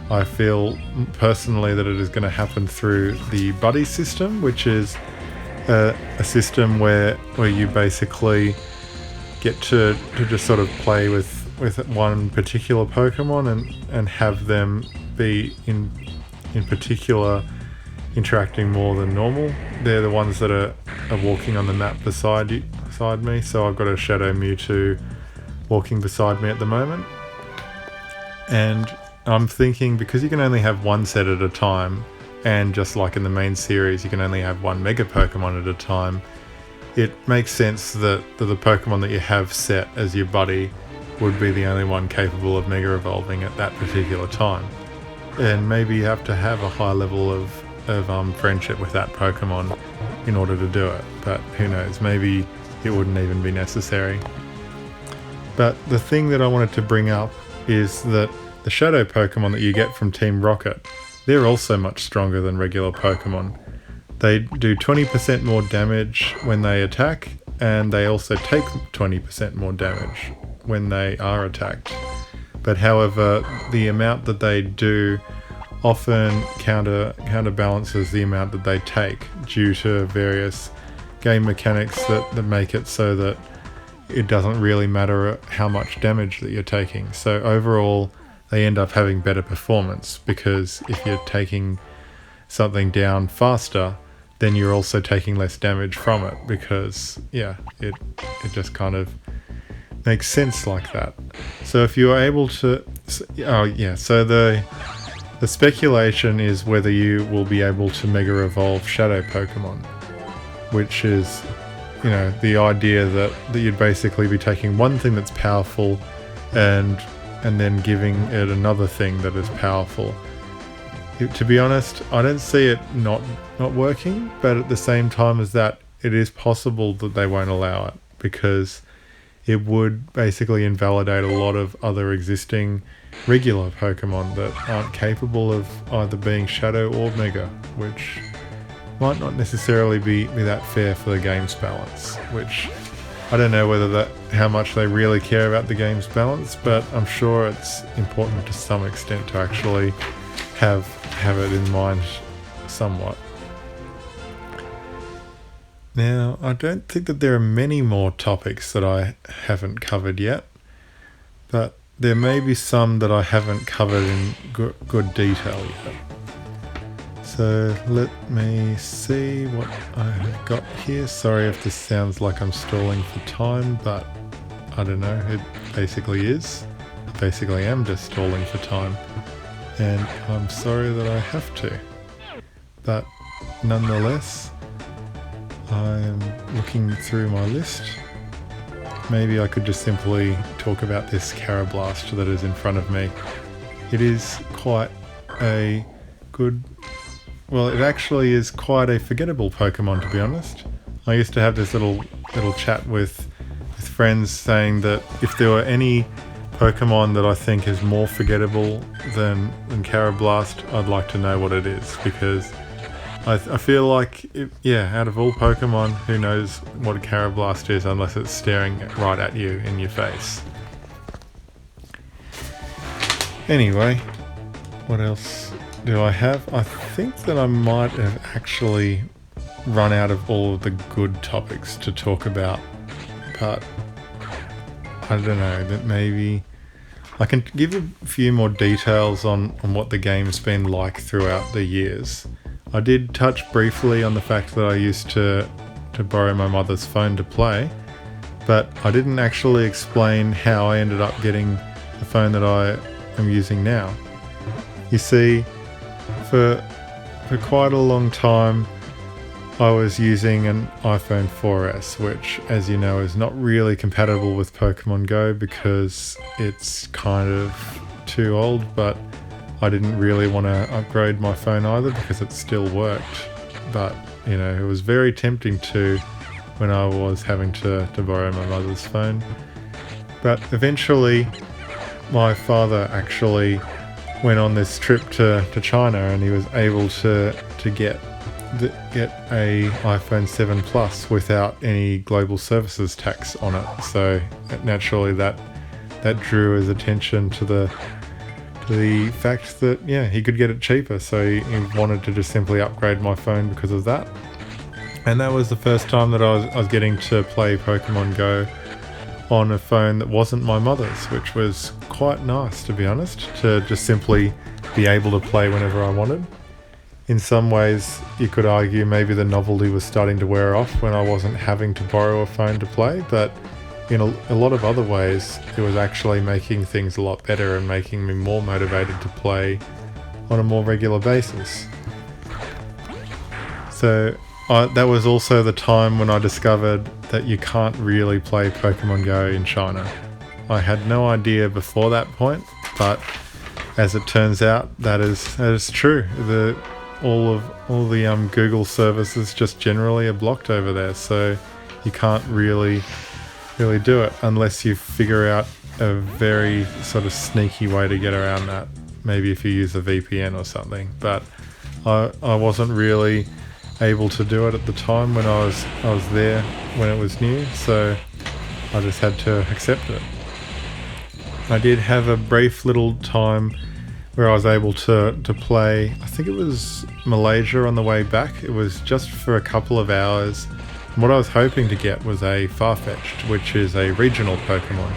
I feel personally that it is going to happen through the buddy system, which is a system where you basically get to just sort of play with one particular Pokemon and have them be in particular interacting more than normal. They're the ones that are walking on the map beside me. So I've got a Shadow Mewtwo walking beside me at the moment. And I'm thinking, because you can only have one set at a time, and just like in the main series you can only have one Mega Pokemon at a time, it makes sense that the Pokemon that you have set as your buddy would be the only one capable of Mega Evolving at that particular time. And maybe you have to have a high level of friendship with that Pokemon in order to do it, but who knows, maybe it wouldn't even be necessary. But the thing that I wanted to bring up is that the Shadow Pokemon that you get from Team Rocket, they're also much stronger than regular Pokemon. They do 20% more damage when they attack, and they also take 20% more damage when they are attacked. But however, the amount that they do often counterbalances the amount that they take due to various game mechanics that make it so that it doesn't really matter how much damage that you're taking. So overall, they end up having better performance, because if you're taking something down faster, then you're also taking less damage from it, because it just kind of makes sense like that. So if you're able to, so the speculation is whether you will be able to Mega Evolve Shadow Pokemon, which is, the idea that you'd basically be taking one thing that's powerful and then giving it another thing that is powerful. To be honest, I don't see it not working, but at the same time as that, it is possible that they won't allow it, because it would basically invalidate a lot of other existing regular Pokemon that aren't capable of either being Shadow or Mega, which might not necessarily be that fair for the game's balance, which I don't know how much they really care about the game's balance, but I'm sure it's important to some extent to actually have it in mind somewhat. Now, I don't think that there are many more topics that I haven't covered yet, but there may be some that I haven't covered in good detail yet. So let me see what I have got here. Sorry if this sounds like I'm stalling for time, but I don't know, it basically is. I basically am just stalling for time, and I'm sorry that I have to. But nonetheless, I'm looking through my list. Maybe I could just simply talk about this Carablast that is in front of me. It is quite a good... Well, it actually is quite a forgettable Pokemon, to be honest. I used to have this little chat with friends saying that if there were any Pokemon that I think is more forgettable than Carablast, I'd like to know what it is, because I feel like, out of all Pokemon, who knows what a Carablast is unless it's staring right at you in your face. Anyway, what else do I have? I think that I might have actually run out of all of the good topics to talk about, but I don't know, that maybe I can give a few more details on what the game's been like throughout the years. I did touch briefly on the fact that I used to borrow my mother's phone to play, but I didn't actually explain how I ended up getting the phone that I am using now. You see, for quite a long time I was using an iPhone 4S, which, as you know, is not really compatible with Pokemon Go because it's kind of too old, but I didn't really want to upgrade my phone either because it still worked. But, it was very tempting to when I was having to borrow my mother's phone. But eventually my father actually went on this trip to China, and he was able to get a iPhone 7 Plus without any global services tax on it. So naturally that drew his attention to the the fact that, yeah, he could get it cheaper, so he wanted to just simply upgrade my phone because of that. And that was the first time that I was getting to play Pokemon Go on a phone that wasn't my mother's, which was quite nice, to be honest, to just simply be able to play whenever I wanted. In some ways, you could argue maybe the novelty was starting to wear off when I wasn't having to borrow a phone to play, but in a lot of other ways, it was actually making things a lot better and making me more motivated to play on a more regular basis. So that was also the time when I discovered that you can't really play Pokemon Go in China. I had no idea before that point, but as it turns out, that is true. All the Google services just generally are blocked over there, so you can't really do it unless you figure out a very sort of sneaky way to get around that. Maybe if you use a VPN or something. But I wasn't really able to do it at the time when I was there when it was new, so I just had to accept it. I did have a brief little time where I was able to play, I think it was Malaysia on the way back. It was just for a couple of hours. What I was hoping to get was a Farfetch'd, which is a regional Pokemon,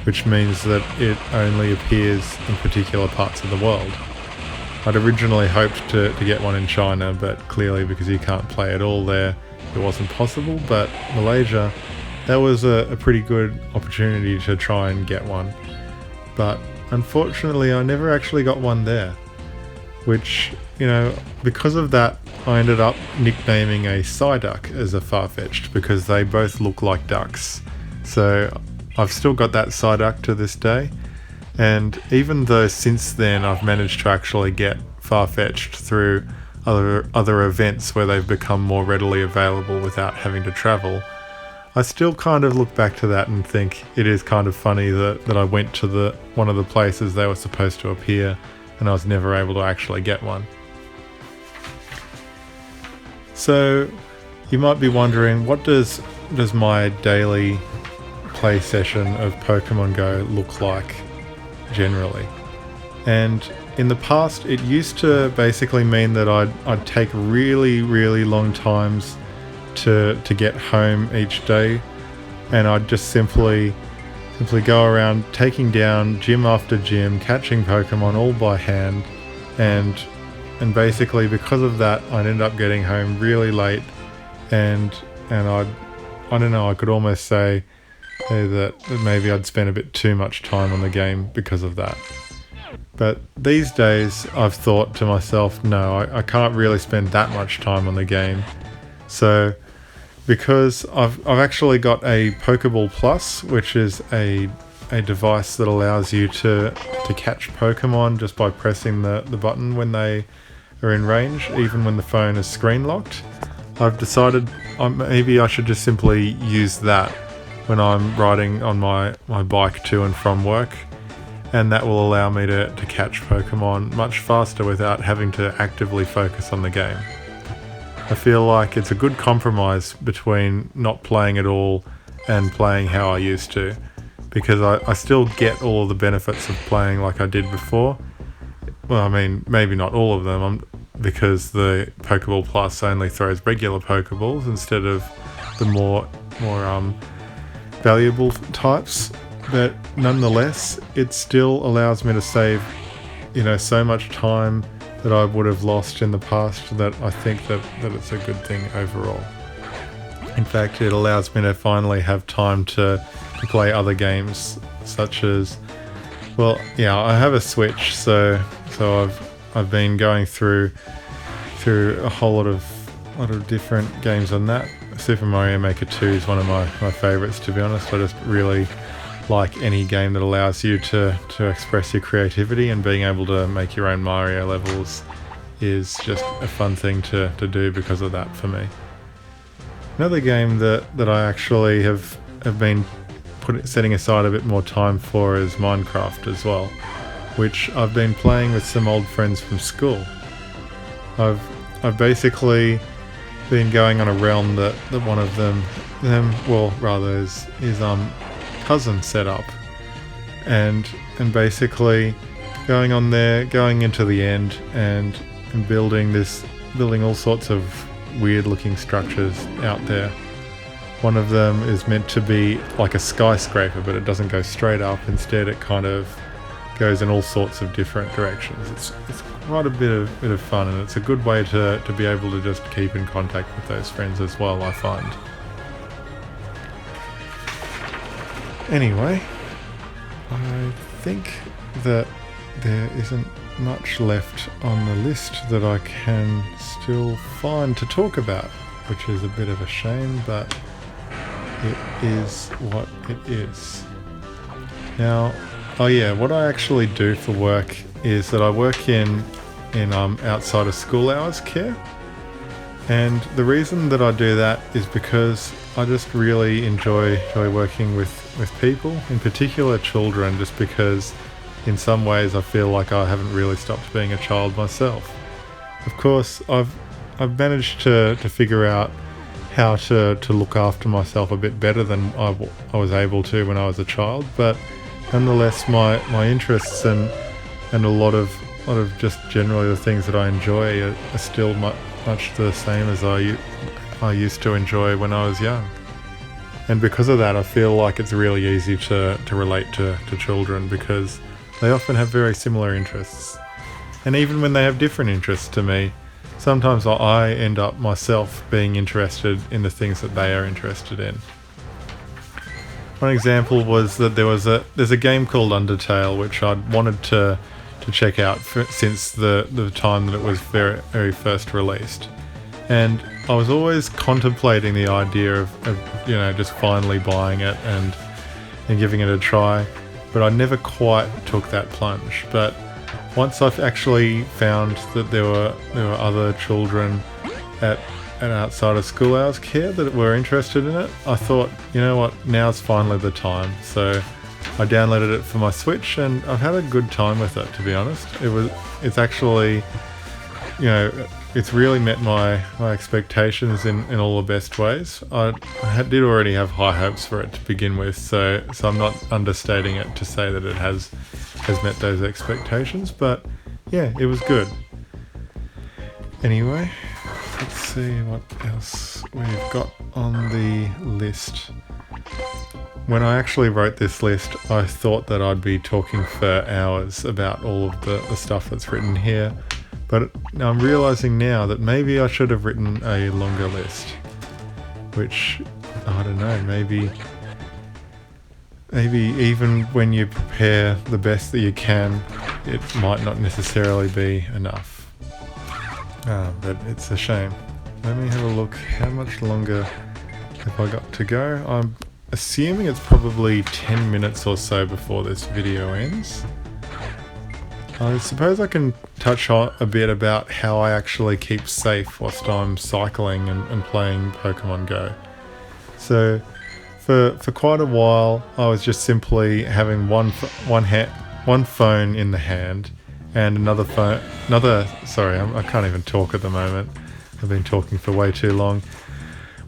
which means that it only appears in particular parts of the world. I'd originally hoped to get one in China, but clearly because you can't play at all there, it wasn't possible. But Malaysia, that was a pretty good opportunity to try and get one. But unfortunately, I never actually got one there, which, because of that, I ended up nicknaming a Psyduck as a Farfetch'd because they both look like ducks. So I've still got that Psyduck to this day. And even though since then I've managed to actually get Farfetch'd through other events where they've become more readily available without having to travel, I still kind of look back to that and think it is kind of funny that I went to one of the places they were supposed to appear and I was never able to actually get one. So you might be wondering, what does my daily play session of Pokemon Go look like generally? And in the past, it used to basically mean that I'd take really, really long times to get home each day, and I'd just simply go around taking down gym after gym, catching Pokemon all by hand, and basically because of that I'd end up getting home really late, and I don't know, I could almost say that maybe I'd spend a bit too much time on the game because of that. But these days I've thought to myself, no, I can't really spend that much time on the game. So because I've actually got a Pokeball Plus, which is a device that allows you to catch Pokemon just by pressing the button when they are in range, even when the phone is screen locked. I've decided maybe I should just simply use that when I'm riding on my bike to and from work, and that will allow me to catch Pokemon much faster without having to actively focus on the game. I feel like it's a good compromise between not playing at all and playing how I used to, because I still get all of the benefits of playing like I did before. Well, I mean, maybe not all of them, because the Pokeball Plus only throws regular Pokeballs instead of the more valuable types. But nonetheless, it still allows me to save, so much time that I would have lost in the past, that I think that it's a good thing overall. In fact, it allows me to finally have time to play other games, such as, I have a Switch, so I've been going through a whole lot of different games on that. Super Mario Maker 2 is one of my favorites, to be honest. I just really like any game that allows you to express your creativity, and being able to make your own Mario levels is just a fun thing to do because of that for me. Another game that I actually have been setting aside a bit more time for is Minecraft as well, which I've been playing with some old friends from school. I've basically been going on a realm that one of them his cousin set up, and basically going on there, going into the end, and building all sorts of weird looking structures out there. One of them is meant to be like a skyscraper, but it doesn't go straight up. Instead, it kind of goes in all sorts of different directions. It's quite a bit of fun, and it's a good way to be able to just keep in contact with those friends as well, I find. Anyway, I think that there isn't much left on the list that I can still find to talk about, which is a bit of a shame, but it is what it is. Now, what I actually do for work is that I work in outside of school hours care. And the reason that I do that is because I just really enjoy working with people, in particular children, just because in some ways I feel like I haven't really stopped being a child myself. Of course, I've managed to figure out how to look after myself a bit better than I was able to when I was a child, but nonetheless my interests and a lot of just generally the things that I enjoy are still much the same as I used to enjoy when I was young. And because of that, I feel like it's really easy to relate to children, because they often have very similar interests. And even when they have different interests to me, sometimes I end up myself being interested in the things that they are interested in. One example was that there's a game called Undertale, which I'd wanted to check out since the time that it was very, very first released. And I was always contemplating the idea of just finally buying it and giving it a try, but I never quite took that plunge. But once I've actually found that there were other children at outside of school hours care that were interested in it, I thought, you know what, now's finally the time. So I downloaded it for my Switch, and I've had a good time with it, to be honest. It's actually, it's really met my expectations in all the best ways. I did already have high hopes for it to begin with, so I'm not understating it to say that it has met those expectations, but yeah, it was good. Anyway, let's see what else we've got on the list. When I actually wrote this list, I thought that I'd be talking for hours about all of the stuff that's written here, but I'm realizing now that maybe I should have written a longer list, which, I don't know, maybe even when you prepare the best that you can, it might not necessarily be enough. But it's a shame. Let me have a look. How much longer have I got to go? I'm assuming it's probably 10 minutes or so before this video ends. I suppose I can touch on a bit about how I actually keep safe whilst I'm cycling and playing Pokemon Go. So for quite a while, I was just simply having one phone in the hand and another phone. Sorry, I can't even talk at the moment. I've been talking for way too long.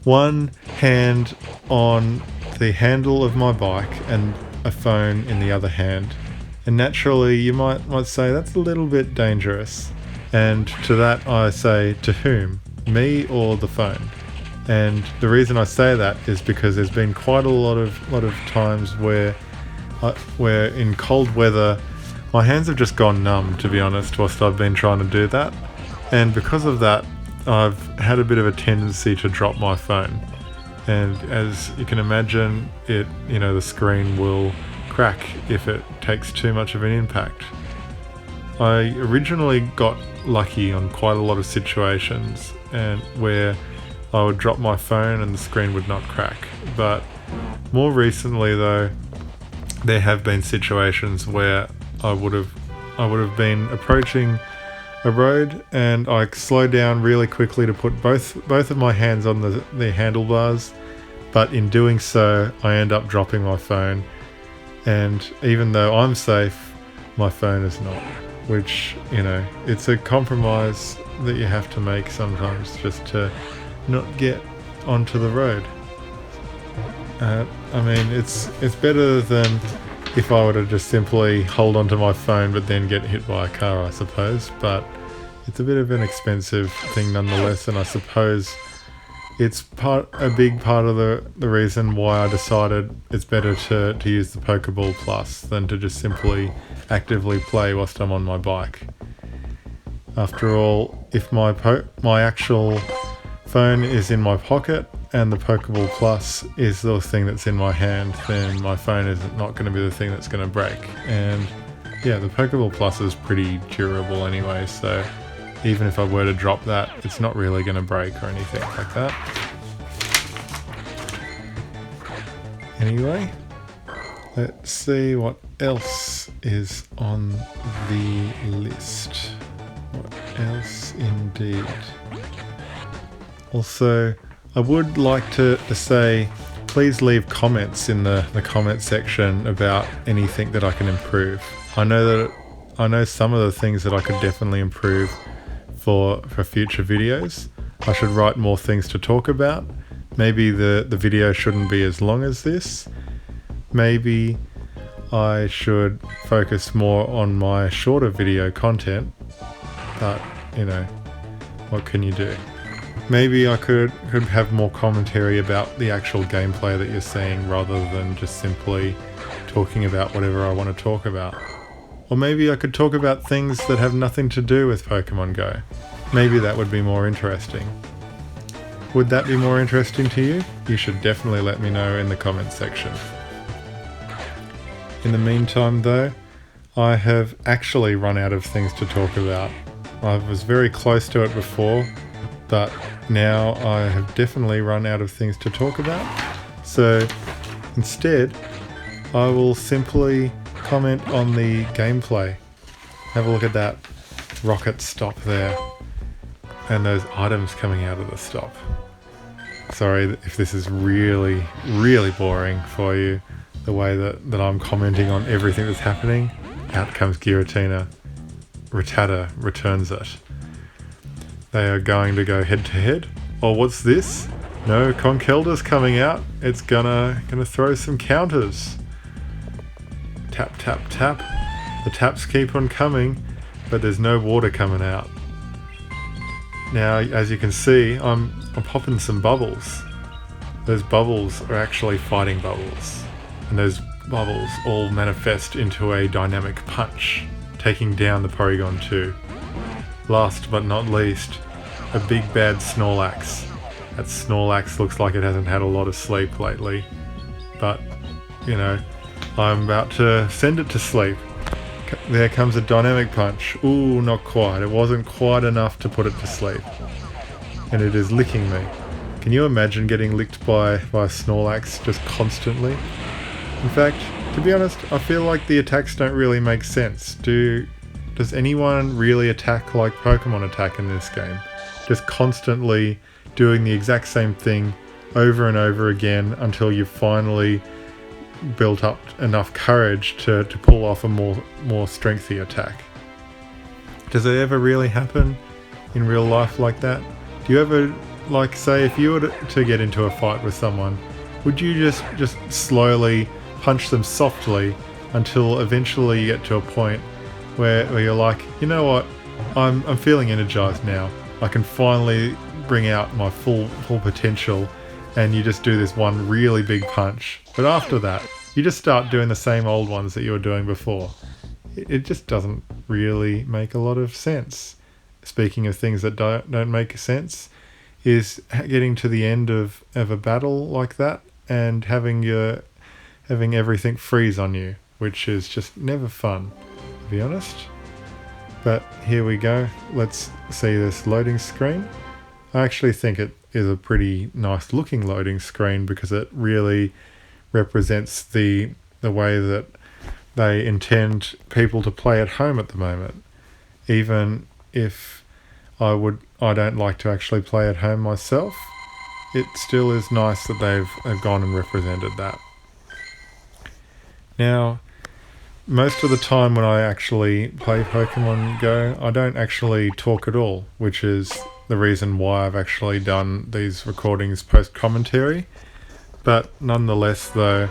One hand on the handle of my bike and a phone in the other hand. And naturally, you might say that's a little bit dangerous. And to that, I say, to whom? Me or the phone? And the reason I say that is because there's been quite a lot of times where in cold weather, my hands have just gone numb, to be honest, whilst I've been trying to do that. And because of that, I've had a bit of a tendency to drop my phone. And as you can imagine, the screen will crack if it takes too much of an impact. I originally got lucky on quite a lot of situations and where I would drop my phone and the screen would not crack. But more recently though, there have been situations where I would have been approaching a road and I slowed down really quickly to put both of my hands on the handlebars, but in doing so I end up dropping my phone, and even though I'm safe, my phone is not, which, it's a compromise that you have to make sometimes just to not get onto the road. It's better than if I were to just simply hold onto my phone but then get hit by a car, I suppose. But it's a bit of an expensive thing nonetheless, and I suppose it's a big part of the reason why I decided it's better to use the Pokeball Plus than to just simply actively play whilst I'm on my bike. After all, if my actual phone is in my pocket and the Pokeball Plus is the thing that's in my hand, then my phone is not going to be the thing that's going to break. And yeah, the Pokeball Plus is pretty durable anyway, so even if I were to drop that, it's not really going to break or anything like that. Anyway, let's see what else is on the list. What else indeed? Also, I would like to say, please leave comments in the comment section about anything that I can improve. I know some of the things that I could definitely improve for future videos. I should write more things to talk about. Maybe the video shouldn't be as long as this. Maybe I should focus more on my shorter video content. But, you know, what can you do? Maybe I could have more commentary about the actual gameplay that you're seeing rather than just simply talking about whatever I want to talk about. Or maybe I could talk about things that have nothing to do with Pokemon Go. Maybe that would be more interesting. Would that be more interesting to you? You should definitely let me know in the comments section. In the meantime though, I have actually run out of things to talk about. I was very close to it before, but now I have definitely run out of things to talk about. So instead, I will simply comment on the gameplay. Have a look at that rocket stop there and those items coming out of the stop. Sorry if this is really, really boring for you, the way that I'm commenting on everything that's happening. Out comes Giratina. Rattata returns it. They are going to go head to head. Oh, what's this? No, Conkeldur's coming out. It's gonna throw some counters. Tap, tap, tap. The taps keep on coming, but there's no water coming out. Now, as you can see, I'm popping some bubbles. Those bubbles are actually fighting bubbles. And those bubbles all manifest into a dynamic punch, taking down the Porygon 2. Last but not least, a big bad Snorlax. That Snorlax looks like it hasn't had a lot of sleep lately. But, you know, I'm about to send it to sleep. There comes a dynamic punch. Ooh, not quite. It wasn't quite enough to put it to sleep. And it is licking me. Can you imagine getting licked by a Snorlax just constantly? In fact, to be honest, I feel like the attacks don't really make sense. Does anyone really attack like Pokemon attack in this game? Just constantly doing the exact same thing over and over again until you've finally built up enough courage to pull off a more strengthy attack. Does it ever really happen in real life like that? Do you ever, like, say if you were to get into a fight with someone, would you just slowly punch them softly until eventually you get to a point where you're like, you know what, I'm feeling energized now. I can finally bring out my full potential, and you just do this one really big punch. But after that, you just start doing the same old ones that you were doing before. It just doesn't really make a lot of sense. Speaking of things that don't make sense, is getting to the end of a battle like that and having everything freeze on you, which is just never fun, to be honest. But here we go. Let's see this loading screen. I actually think it is a pretty nice looking loading screen because it really represents the way that they intend people to play at home at the moment. Even if I don't like to actually play at home myself, it still is nice that they've gone and represented that. Now, most of the time when I actually play Pokemon Go, I don't actually talk at all, which is the reason why I've actually done these recordings post-commentary. But nonetheless though,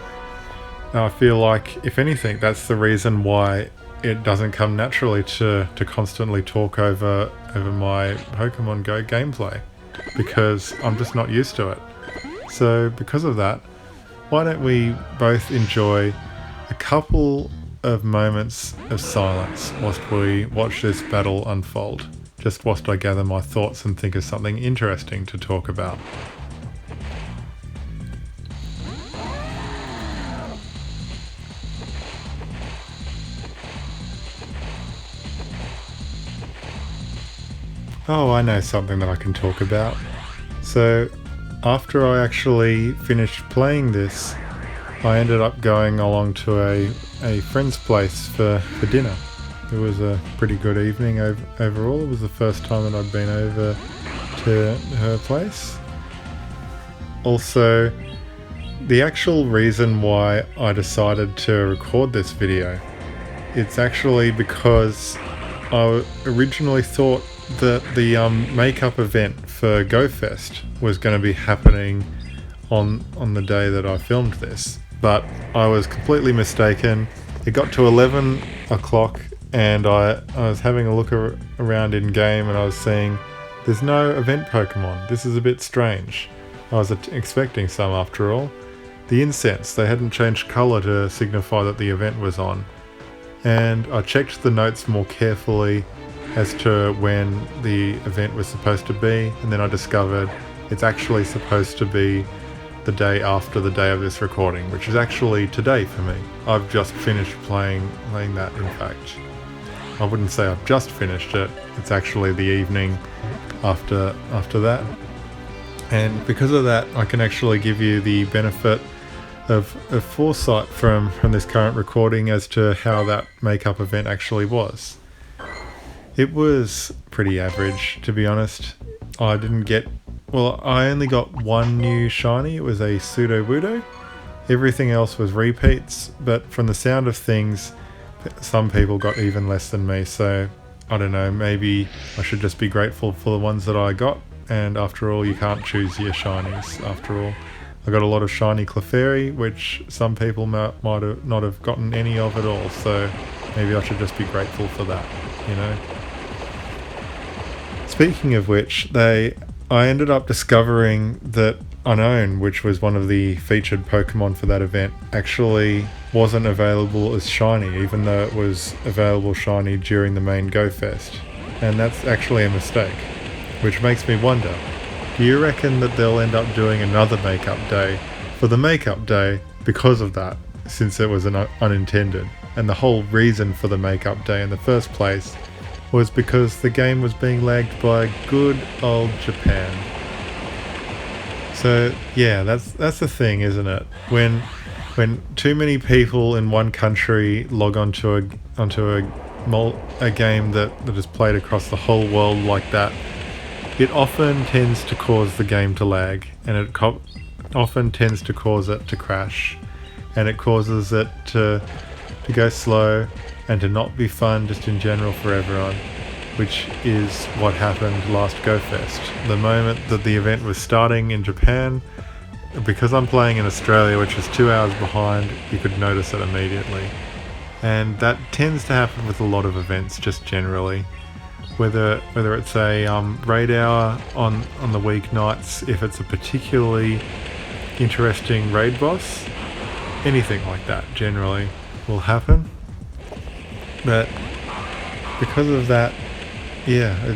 I feel like, if anything, that's the reason why it doesn't come naturally to constantly talk over my Pokemon Go gameplay, because I'm just not used to it. So because of that, why don't we both enjoy a couple of moments of silence whilst we watch this battle unfold, just whilst I gather my thoughts and think of something interesting to talk about. Oh, I know something that I can talk about. So, after I actually finished playing this, I ended up going along to a friend's place for dinner. It was a pretty good evening overall. It was the first time that I'd been over to her place. Also, the actual reason why I decided to record this video, it's actually because I originally thought that the makeup event for GoFest was going to be happening on the day that I filmed this, but I was completely mistaken. It got to 11 o'clock and I was having a look around in game and I was seeing there's no event Pokemon. This is a bit strange. I was expecting some after all. The incense, they hadn't changed colour to signify that the event was on. And I checked the notes more carefully as to when the event was supposed to be, and then I discovered it's actually supposed to be the day after the day of this recording, which is actually today for me. I've just finished playing that, in fact. I wouldn't say I've just finished it, it's actually the evening after that. And because of that, I can actually give you the benefit of foresight from this current recording as to how that makeup event actually was. It was pretty average, to be honest. I only got one new shiny. It was a Sudowoodo. Everything else was repeats, but from the sound of things, some people got even less than me, so I don't know, maybe I should just be grateful for the ones that I got, and after all, you can't choose your shinies, after all. I got a lot of shiny Clefairy, which some people might not have gotten any of at all, so maybe I should just be grateful for that, you know? Speaking of which, I ended up discovering that Unknown, which was one of the featured Pokemon for that event, actually wasn't available as shiny, even though it was available shiny during the main Go Fest. And that's actually a mistake, which makes me wonder, do you reckon that they'll end up doing another makeup day for the makeup day because of that, since it was unintended? And the whole reason for the makeup day in the first place was because the game was being lagged by good old Japan. So yeah, that's the thing, isn't it? When too many people in one country log onto a game that is played across the whole world like that, it often tends to cause the game to lag, and it often tends to cause it to crash, and it causes it to go slow and to not be fun just in general for everyone, which is what happened last GoFest. The moment that the event was starting in Japan, because I'm playing in Australia, which is 2 hours behind, you could notice it immediately. And that tends to happen with a lot of events just generally. Whether it's a raid hour on the weeknights, if it's a particularly interesting raid boss, anything like that generally will happen. But because of that, yeah,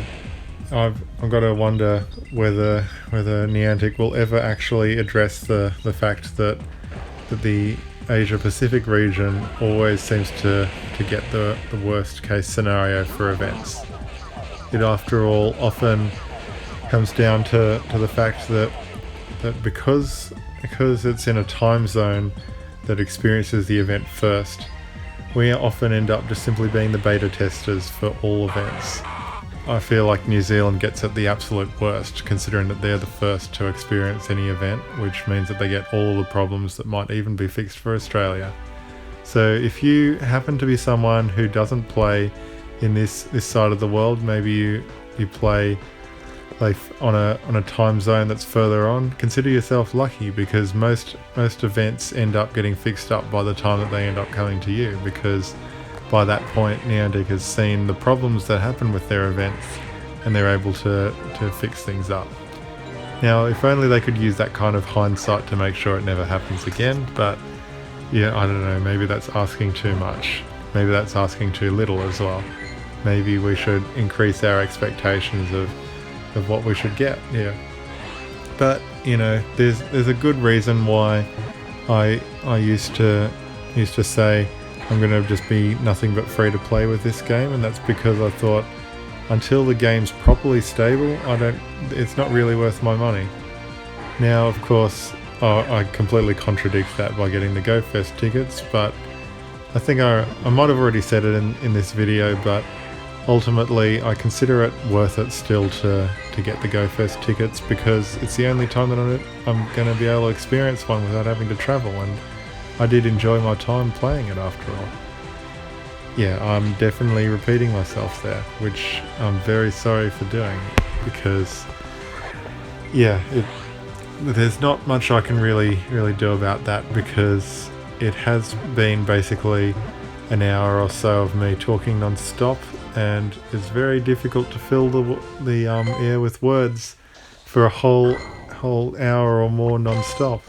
I've got to wonder whether Niantic will ever actually address the fact that the Asia Pacific region always seems to get the worst case scenario for events. It, after all, often comes down to the fact that because it's in a time zone that experiences the event first, we often end up just simply being the beta testers for all events. I feel like New Zealand gets it the absolute worst, considering that they're the first to experience any event, which means that they get all the problems that might even be fixed for Australia. So if you happen to be someone who doesn't play in this side of the world, maybe you play on a time zone that's further on, consider yourself lucky, because most events end up getting fixed up by the time that they end up coming to you, because by that point Neondic has seen the problems that happen with their events and they're able to fix things up. Now, if only they could use that kind of hindsight to make sure it never happens again, but yeah, I don't know, maybe that's asking too much. Maybe that's asking too little as well. Maybe we should increase our expectations of what we should get, yeah. But, you know, there's a good reason why I used to say I'm going to just be nothing but free to play with this game, and that's because I thought until the game's properly stable, it's not really worth my money. Now, of course, I completely contradict that by getting the GoFest tickets, but I think I might have already said it in this video, but ultimately I consider it worth it still to get the GoFest tickets, because it's the only time that I'm going to be able to experience one without having to travel, and I did enjoy my time playing it after all. Yeah, I'm definitely repeating myself there, which I'm very sorry for doing, because yeah, there's not much I can really do about that, because it has been basically an hour or so of me talking non-stop, and it's very difficult to fill the air with words for a whole hour or more non-stop,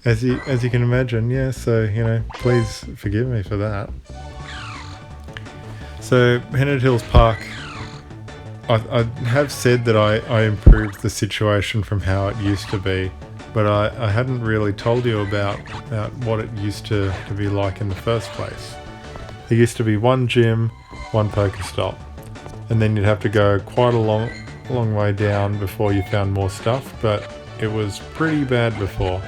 as you can imagine. Yeah, so, you know, please forgive me for that. So Hennet Hills Park, I have said that I improved the situation from how it used to be, but I hadn't really told you about what it used to be like in the first place. There used to be one gym, one Pokestop, and then you'd have to go quite a long way down before you found more stuff, but it was pretty bad before.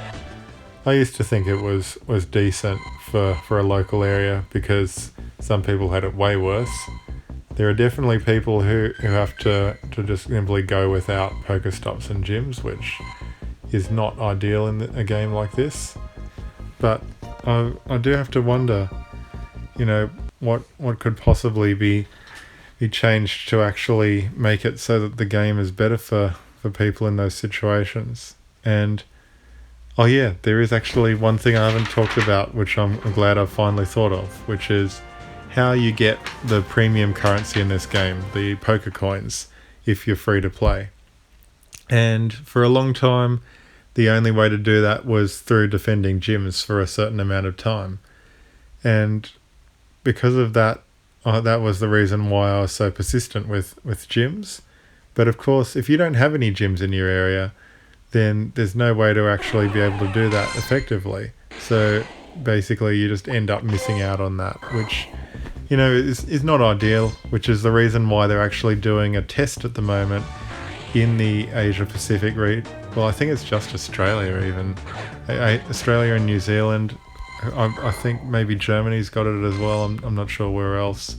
I used to think it was decent for a local area, because some people had it way worse. There are definitely people who have to just simply go without Pokestops and gyms, which is not ideal in a game like this. But I do have to wonder, you know, what could possibly be changed to actually make it so that the game is better for people in those situations. And oh yeah, there is actually one thing I haven't talked about, which I'm glad I've finally thought of, which is how you get the premium currency in this game, the poker coins, if you're free to play. And for a long time, the only way to do that was through defending gyms for a certain amount of time. And because of that, that was the reason why I was so persistent with gyms. But of course, if you don't have any gyms in your area, then there's no way to actually be able to do that effectively. So basically you just end up missing out on that, which, you know, is not ideal, which is the reason why they're actually doing a test at the moment in the Asia Pacific region. Well, I think it's just Australia even. Australia and New Zealand. I think maybe Germany's got it as well. I'm not sure where else.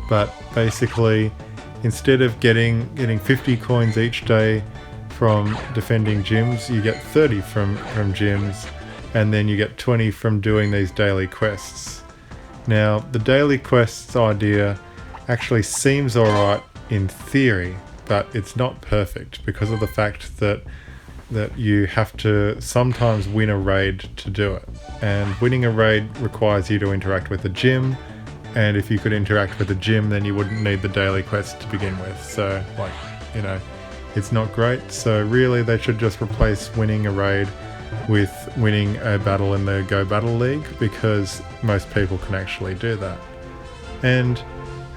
But basically, instead of getting 50 coins each day from defending gyms, you get 30 from gyms, and then you get 20 from doing these daily quests. Now, the daily quests idea actually seems alright in theory, but it's not perfect because of the fact that you have to sometimes win a raid to do it. And winning a raid requires you to interact with the gym, and if you could interact with the gym, then you wouldn't need the daily quest to begin with. So, like, you know, it's not great. So really they should just replace winning a raid with winning a battle in the Go Battle League, because most people can actually do that. And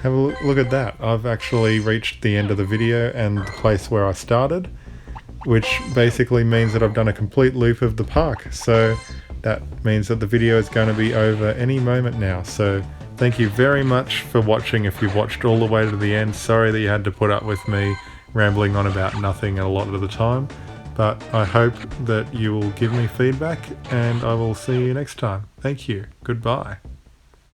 have a look at that. I've actually reached the end of the video and the place where I started, which basically means that I've done a complete loop of the park. So that means that the video is going to be over any moment now. So thank you very much for watching. If you've watched all the way to the end, sorry that you had to put up with me rambling on about nothing a lot of the time, but I hope that you will give me feedback, and I will see you next time. Thank you. Goodbye.